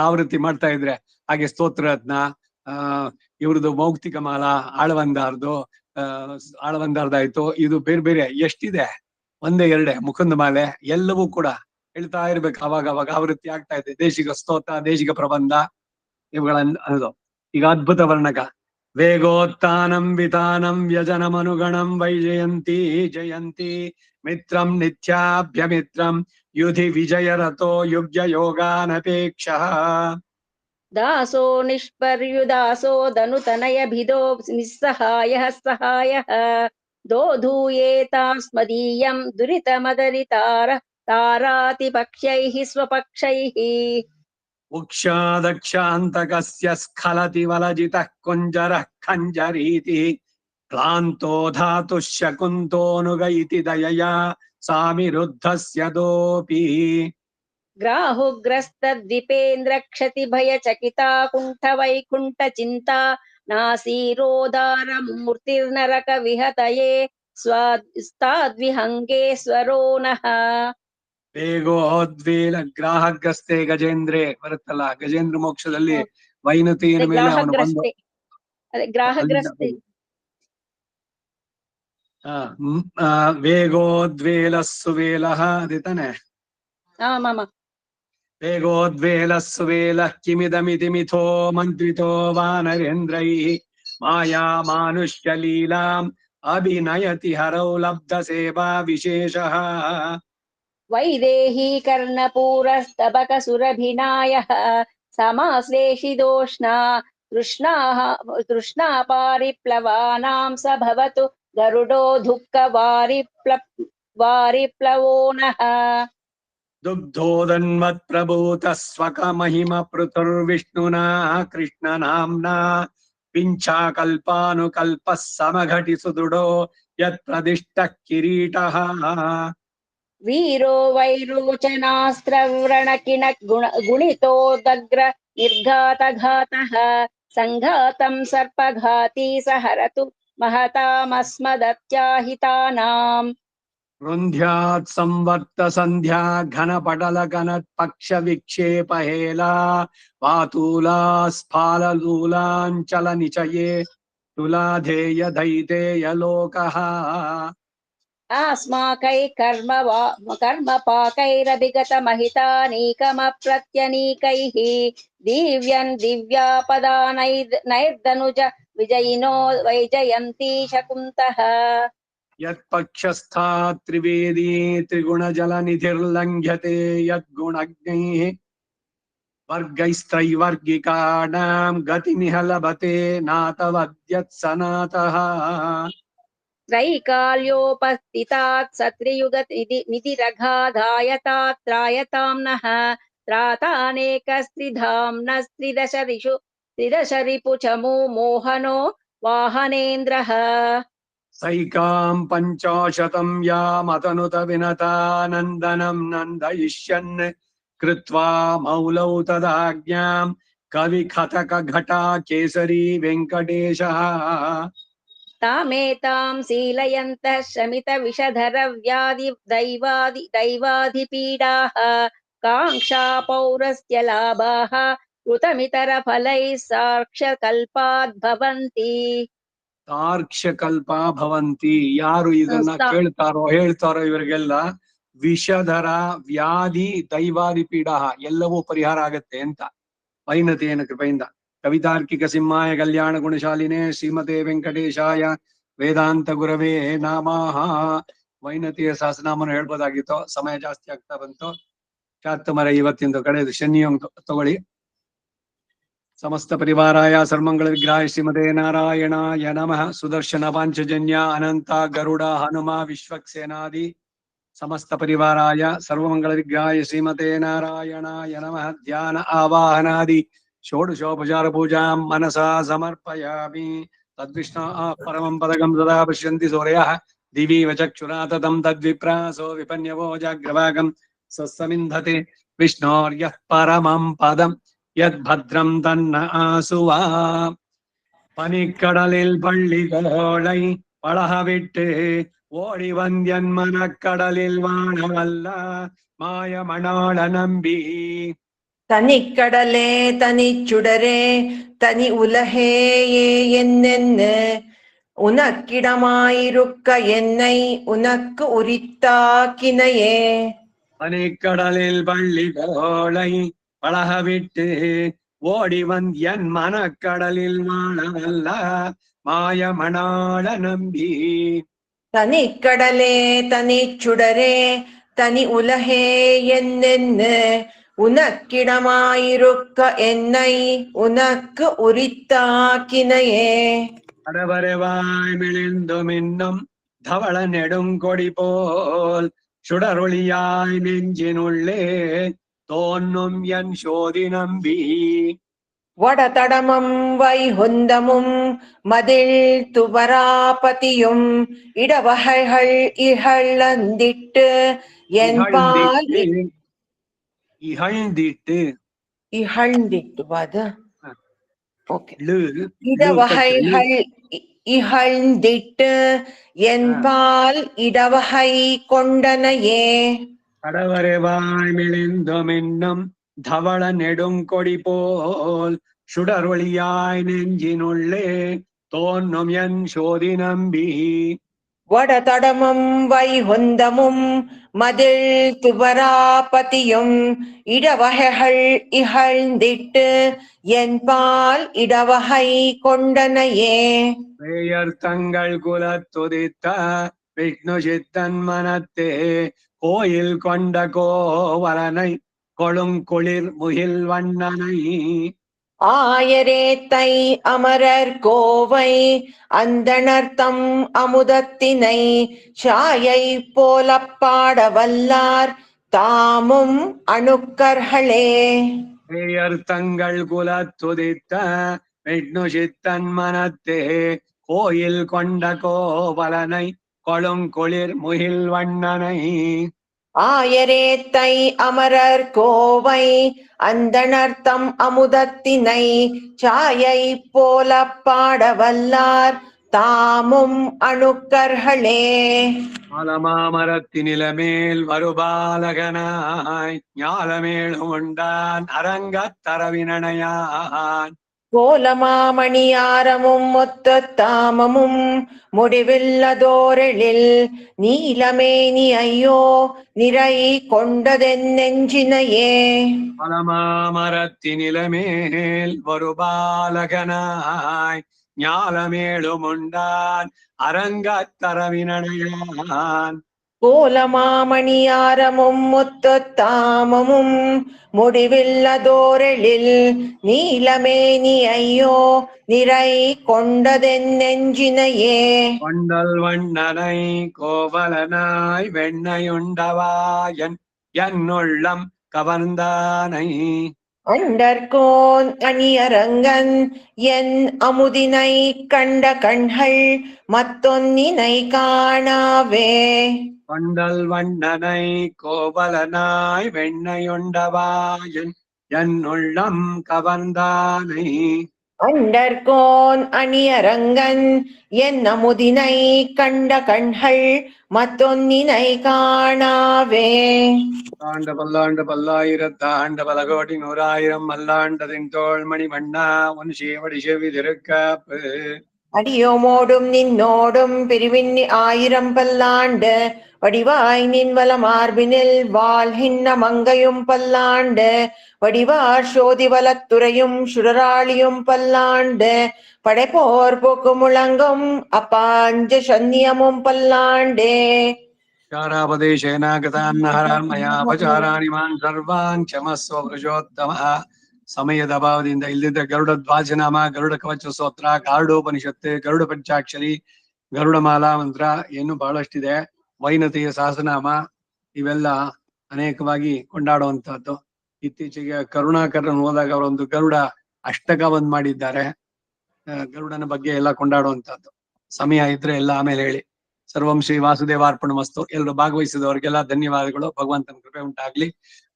ಆವೃತ್ತಿ ಮಾಡ್ತಾ ಇದ್ರೆ ಹಾಗೆ ಸ್ತೋತ್ರರತ್ನ, ಇವ್ರದ್ದು ಮೌಕ್ತಿಕ ಮಾಲ, ಆಳವಂದಾರ್ದಾಯ್ತು. ಇದು ಬೇರೆ ಬೇರೆ ಎಷ್ಟಿದೆ, ಒಂದೇ ಎರಡೇ ಮುಕುಂದ ಮಾಲೆ, ಎಲ್ಲವೂ ಕೂಡ ಹೇಳ್ತಾ ಇರ್ಬೇಕು. ಅವಾಗ ಆವೃತ್ತಿ ಆಗ್ತಾ ಇದೆ. ದೇಶಿಕ ಸ್ತೋತ್ರ, ದೇಶಿಕ ಪ್ರಬಂಧ, ಇವುಗಳನ್ನ ಈಗ ಅದ್ಭುತ ವರ್ಣಕ. ವೇಗೋತ್ಥಾನಂ ವಿತಾನಂ ವ್ಯಜನಮನುಗಣಂ ವೈಜಯಂತಿ ಜಯಂತಿ ಮಿತ್ರಂ ನಿತ್ಯಾಭ್ಯಮಿತ್ರಂ ಯುಧಿ ವಿಜಯರಥೋ ಯುಗ್ಯ ಯೋಗಾನಪೇಕ್ಷಃ दासो निष्पर्युदासो धनुतनय भिदो निस्सहायः सहायः दोधूयेतास्मदीयं तारातिपक्षैः स्वपक्षैः उक्षादक्षान्तकस्य स्खलति वलजितः कुञ्जरः खञ्जरीति क्लान्तो धातुः शकुन्तोऽनुग इति दयया सामिरुद्धस्य दोऽपि ग्राहुग्रस्तद्विपेन्द्र क्षतिभयचकिता कुण्ठवैकुण्ठचिन्ता नासीरोदार मूर्तिर्नरक विहतये स्वाद्विहङ्गे स्वरो नः ವೇಗೋದ್ವೇಲ ಗ್ರಾಹಗ್ರಸ್ತೆ ಗಜೇಂದ್ರೇ ಬರುತ್ತಲ್ಲ, ಗಜೇಂದ್ರ ಮೋಕ್ಷದಲ್ಲಿ ವೈನತೆಯ ಮೇಲೆ ಅವನು ಬಂದು ಗ್ರಾಹಗ್ರಸ್ತೆ ವೇಗೋದ್ವೇಲಸ್ಸುವೇಲಃ ಅದಿತಾನೆ. ಮಾಮ ವೇಗೋದ್ವೇಲಸ್ಸುವೇಲಃ ಕಿಮಿದಮಿತಿ ಮಿಥೋ ಮಂತ್ರಿತೋ ವಾನರೇಂದ್ರೈಃ ಮಾಯಾ ಮಾನುಷ್ಯ ಲೀಲಾಂ ಅಭಿನಯತಿ ಹರೌ ಲಬ್ಧ ಸೇವಾ ವಿಶೇಷಃ वैदेही कर्णपूरस्तबक सुरभिनायः समाश्लेषिदोष्णा तृष्णा पारिप्लवानां स भवतु गरुडो वारिप्लवो नः दुग्धोदन्मत्प्रभूतः स्वकमहिम पृथुर्विष्णुना कृष्णनाम्ना पिञ्चाकल्पानुकल्पः समघटि सुदृढो यत्प्रदिष्टः किरीटः वीरो वैरोचनास्त्रव्रणकिण गुणितोदग्र निर्घातघातः सङ्घातं सर्पघाती स हरतु महतामस्मदत्याहितानाम् रुन्ध्यात् संवर्त सन्ध्या घनपटल घनत्पक्ष विक्षेप हेला वातूला स्फालूलाञ्चल निचये तुलाधेय दैतेय लोकः अस्माकै कर्मपाकैरभिगतमहितानीकमप्रत्यनीकैः दिव्यन् दिव्यापदानैर्दनुज विजयिनो वैजयन्ती शकुन्तः यत्पक्षस्था त्रिवेदी त्रिगुणजलनिधिर्लङ्घ्यते यद्गुणज्ञैः वर्गैस्त्रैवर्गिकाणां गतिमिह लभते नातवद्यत्सनातः त्रैकाल्योपस्थितात् सत्रियुग निधिरघाधायतात् त्रायतां नः त्रातानेकस्त्रिधाम्नस्त्रिदशरिषु त्रिदशरिपुचमु मोहनो वाहनेन्द्रः सैकां पञ्चाशतं यामतनुत विनतानन्दनं नन्दयिष्यन् कृत्वा मौलौ तदाज्ञां कविखतकघटा केसरी वेङ्कटेशः तामेतां शीलयन्तः शमितविषधरव्याधि दैवाधिपीडाः काङ्क्षा पौरस्य लाभाः कृतमितरफलैः साक्ष्यकल्पाद्भवन्ति ತಾರ್ಕ್ಷ್ಯಕಲ್ಪ ಭವಂತಿ. ಯಾರು ಇದನ್ನ ಕೇಳ್ತಾರೋ ಹೇಳ್ತಾರೋ ಇವರಿಗೆಲ್ಲ ವಿಷಧರ ವ್ಯಾಧಿ ದೈವಾದಿ ಪೀಡ ಎಲ್ಲವೂ ಪರಿಹಾರ ಆಗತ್ತೆ ಅಂತ ವೈನತೆಯನ ಕೃಪೆಯಿಂದ. ಕವಿತಾರ್ಕಿಕ ಸಿಂಹಾಯ ಕಲ್ಯಾಣ ಗುಣಶಾಲಿನೇ ಶ್ರೀಮತೆ ವೆಂಕಟೇಶಾಯ ವೇದಾಂತ ಗುರವೇ ನಮಃ. ವೈನತೆಯ ಸಹಸ್ರನಾಮನ ಹೇಳ್ಬೋದಾಗಿತ್ತು, ಸಮಯ ಜಾಸ್ತಿ ಆಗ್ತಾ ಬಂತು. ಚಾತ್ತಮರ ಇವತ್ತಿಂದು ಕಡೆದು ಶನಿಯಂ ತಗೊಳ್ಳಿ. ಸಮಸ್ತ ಪರಿವಾರಾಯ ಸರ್ವಮಂಗಳ ವಿಗ್ರಹಾಯ ಶ್ರೀಮತೆ ನಾರಾಯಣಾಯ ನಮಃ. ಸುದರ್ಶನ ಪಾಂಚಜನ್ಯ ಅನಂತ ಗರುಡ ಹನುಮ ವಿಶ್ವಕ್ಸೇನಾದಿ ಸಮಸ್ತ ಪರಿವಾರಾಯ ಸರ್ವಮಂಗಳ ವಿಗ್ರಹಾಯ ಶ್ರೀಮತೆ ನಾರಾಯಣಾಯ ನಮಃ. ಧ್ಯಾನ ಆವಾಹನಾದಿ ಷೋಡಶೋಪಚಾರ ಪೂಜಾಂ ಮನಸಾ ಸಮರ್ಪಯಾಮಿ. ತದ್ವಿಷ್ಣು ಪರಮಂ ಪದಕಂ ಸದಾ ಪಶ್ಯಂತಿ ಸೂರ್ಯಃ ದಿವಿವ ಚಕ್ಷುರಾ ತತಂ ತದ್ವಿಪ್ರಾಸೋ ವಿಪನ್ಯವೋ ಜಾಗ್ರವಾಗಂ ಸಸ್ಸಮಿಂಧತೆ ವಿಷ್ಣೋರ್ಯಃ ಪರಮಂ ಪದಂ யத்பத்ரம் தன்ன ஆசுவா. பனிக்கடலில் பள்ளிகளோளை பழகவிட்டு ஓடி வந்தியன் மனக்கடலில் வானவல்ல மாயமணாள நம்பி. தனிக்கடலே தனிச்சுடரே தனி உலகேயே என்னென்னு உனக்கிடமாயிருக்க என்னை உனக்கு உரித்தாக்கினையே. பனிக்கடலில் பள்ளிகளோளை பழகவிட்டு ஓடி வந்தியன் மனக்கடலில் வானவல்ல மாயமணாள நம்பி. தனிக்கடலே தனிச்சுடரே தனி உலகே என்னென்னு உனக்கிடமாயிருக்க என்னை உனக்கு உரித்தாக்கினையே. அடவரவாய் மிளிந்தும் இன்னும் தவள நெடுங்கொடி போல் சுடரொளியாய் நெஞ்சினுள்ளே தோன்னும் என் சோதி நம்பி. வடதடமும் வைகுந்தமும் மதில் துவராபதியும் இடவகைகள் இகழ்ந்திட்டு என்பால் இகழ்ந்திட்டு இகழ்ந்திட்டு வது ஓகே. லு இடவகைகள் இகழ்ந்திட்டு என்பால் இடவகை கொண்டனையே. கடவரைவாய் மிளிந்தும் இன்னும் தவள நெடுங்கொடி போல் சுடரொளியாய் நெஞ்சினுள்ளே தோன்னும் என் சோதி நம்பி. வடதடமும் வைகுந்தமும் மதில் துவராபதியும் இடவகைகள் இகழ்ந்திட்டு என்பால் இடவகை கொண்டனையே. வேயர்த்தங்கள் குலத்துதித்த விஷ்ணு சித்தன் மனத்தே கோயில் கொண்ட கோவலனை கொழுங்குளிர் முகில் வண்ணனை. ஆயரேத்தை அமரர் கோவை அந்தணர்த்தம் அமுதத்தினை சாயை போல பாட வல்லார் தாமும் அணுக்கர்களே. வேயர்த்தங்கள் குலத்துதித்த விஷ்ணு சித்தன் மனத்தே கோயில் கொண்ட கோவலனை கொழுங்குளிர் முகில் வண்ணனை. ஆயரேத்தை அமரர் கோவை அந்தணர்த்தம் அமுதத்தினை சாயை போல பாட வல்லார் தாமும் அணுக்கர்களே. ஆலமாமரத்தினிலமேல் வருபாலகனாய் ஞாலமேழு உண்டான் அரங்கத் தரவினையான் கோலமாமணியாரமும் மொத்தத்தாமமும் முடிவில்லதோரெழில் நீலமேனி ஐயோ நிறை கொண்டதென் நெஞ்சினையே. பலமாமரத்தினிலமேல் ஒரு பாலகனாய் ஞாலமேழுமுண்டான் அரங்கத்தரவினடையான். கோலமாமணியாரமும் முத்தத்தாமமும் முடிவில்லதோரெழில் நீலமேனி ஐயோ நிறை கொண்டதென் நெஞ்சினையே. கொண்டல் வண்ணனை கோவலனாய் வெண்ணையுண்டவாயன் என்னுள்ளம் கவர்ந்தானை. அண்டர்கோன் அணியரங்கன் என் அமுதினை கண்ட கண்கள் மத்தொன்னினை காணாவே. கொண்டல் வண்ணனை கோவலனாய் வெண்ணையுண்டவாயன் என்னுள்ளம் கவர்ந்தானை. அண்டர்கோன் அணியரங்கன் என் அமுதினை கண்ட கண்கள் மத்தொன்னினை காணாவே. ஆண்ட பல்லாண்டு பல்லாயிரத்தாண்ட பல கோடி நூறாயிரம் மல்லாண்டதின் தோள்மணி மண்ணா உன் சேவடி செவி திருக்காப்பு. அடியோமோடும் நின்னோடும் பிரிவின் ஆயிரம் பல்லாண்டு வடிவாய் நின் வல மார்பினில் வாழ்கின்ற மங்கையும் பல்லாண்டு வடிவார் சோதி வலத்துறையும் சுடராளியும் பல்லாண்டு படைப்போர் போக்கு முழங்கும் அப்பாஞ்ச சன்னியமும் பல்லாண்டே. ಶಾರಾಪದೇಶೇನಾಗತಾನ್ನಹರಾನ್ ಮಯಾಪಚಾರಾಣಿ ಮಾನ್ ಸರ್ವಾನ್ ಕ್ಷಮಸ್ವ ಪುರುಷೋತ್ತಮಃ. ಸಮಯದ ಅಭಾವದಿಂದ ಇಲ್ಲಿದ್ದ ಗರುಡ ಧ್ವಾಜನಾಮ, ಗರುಡ ಕವಚ ಸ್ತೋತ್ರ, ಗಾರುಡೋಪನಿಷತ್ತು, ಗರುಡ ಪಂಚಾಕ್ಷರಿ, ಗರುಡ ಮಾಲಾ ಮಂತ್ರ ಏನು ಬಹಳಷ್ಟಿದೆ. ವೈನತೆಯ ಸಹಸ್ರನಾಮ ಇವೆಲ್ಲ ಅನೇಕವಾಗಿ ಕೊಂಡಾಡುವಂತಹದ್ದು. ಇತ್ತೀಚೆಗೆ ಕರುಣಾಕರನ್ ಹೋದಾಗ ಅವರೊಂದು ಗರುಡ ಅಷ್ಟಕ ಒಂದ್ ಮಾಡಿದ್ದಾರೆ. ಗರುಡನ ಬಗ್ಗೆ ಎಲ್ಲ ಕೊಂಡಾಡುವಂತಹದ್ದು. ಸಮಯ ಇದ್ರೆ ಎಲ್ಲ ಆಮೇಲೆ ಹೇಳಿ. ಸರ್ವಂ ಶ್ರೀ ವಾಸುದೇವಾರ್ಪಣಮಸ್ತು. ಎಲ್ಲರೂ ಭಾಗವಹಿಸಿದವರಿಗೆಲ್ಲ ಧನ್ಯವಾದಗಳು. ಭಗವಂತನ ಕೃಪೆ ಉಂಟಾಗ್ಲಿ.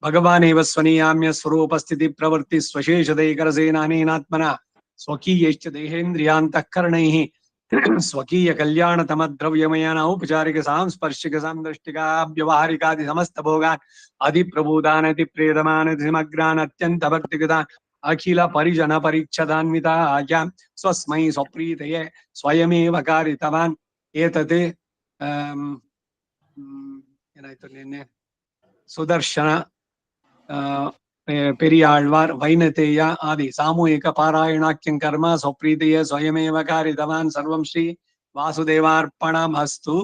ಭಗವಾನೇವ ಸ್ವನೀಯಾಮ್ಯ ಸ್ವರೂಪಸ್ಥಿತಿ ಪ್ರವೃತ್ತಿ ಸ್ವಶೇಷದೈಕರಸೇನಾನೇನಾತ್ಮನ ಸ್ವಕೀಯಶ್ಚ ದೇಹೇಂದ್ರಿಯಾಂತಃಕರಣೈಃ ಸ್ವಕೀಯ ಕಲ್ಯಾಣ ತಮದ್ರವ್ಯಮಯನ ಔಪಚಾರಿಕ ಸಾಂಸ್ಪರ್ಶಿಕ ಸಾಂದೃಷ್ಟಿಕ ವ್ಯವಹಾರಿಕಾದಿ ಸಮಸ್ತ ಭೋಗಾನ್ ಅಧಿಪ್ರಭೂತಾನ್ ಅತಿ ಪ್ರೇತಮಾನ್ ಅತಿ ಸಮಗ್ರಾನ್ ಅತ್ಯಂತ ಭಕ್ತಿಗತಾನ್ ಅಖಿಲ ಪರಿಜನ ಪರಿಚ್ಛದಾನ್ವಿತಾಯ ಸ್ವಸ್ಮೈ ಸ್ವಪ್ರೀತಯೇ ಸ್ವಯಮೇವ ಕಾರಿತವಾನ್. ಏತತ್ ಏನಾಯ್ತು ನಿನ್ನೆ ಸುದರ್ಶನ, ಪೆರಿಯಾಳ್ವಾರ್, ವೈನತೇಯ ಆದಿ ಸಾಮೂಹಿಕ ಪಾರಾಯಣಾಖ್ಯಂ ಕರ್ಮ ಸ್ವಪ್ರೀತಿಯ ಸ್ವಯಮೇವ ಕಾರಿತವಾನ್. ಸರ್ವಂ ಶ್ರೀ ವಾಸುದೇವಾರ್ಪಣಮಸ್ತು.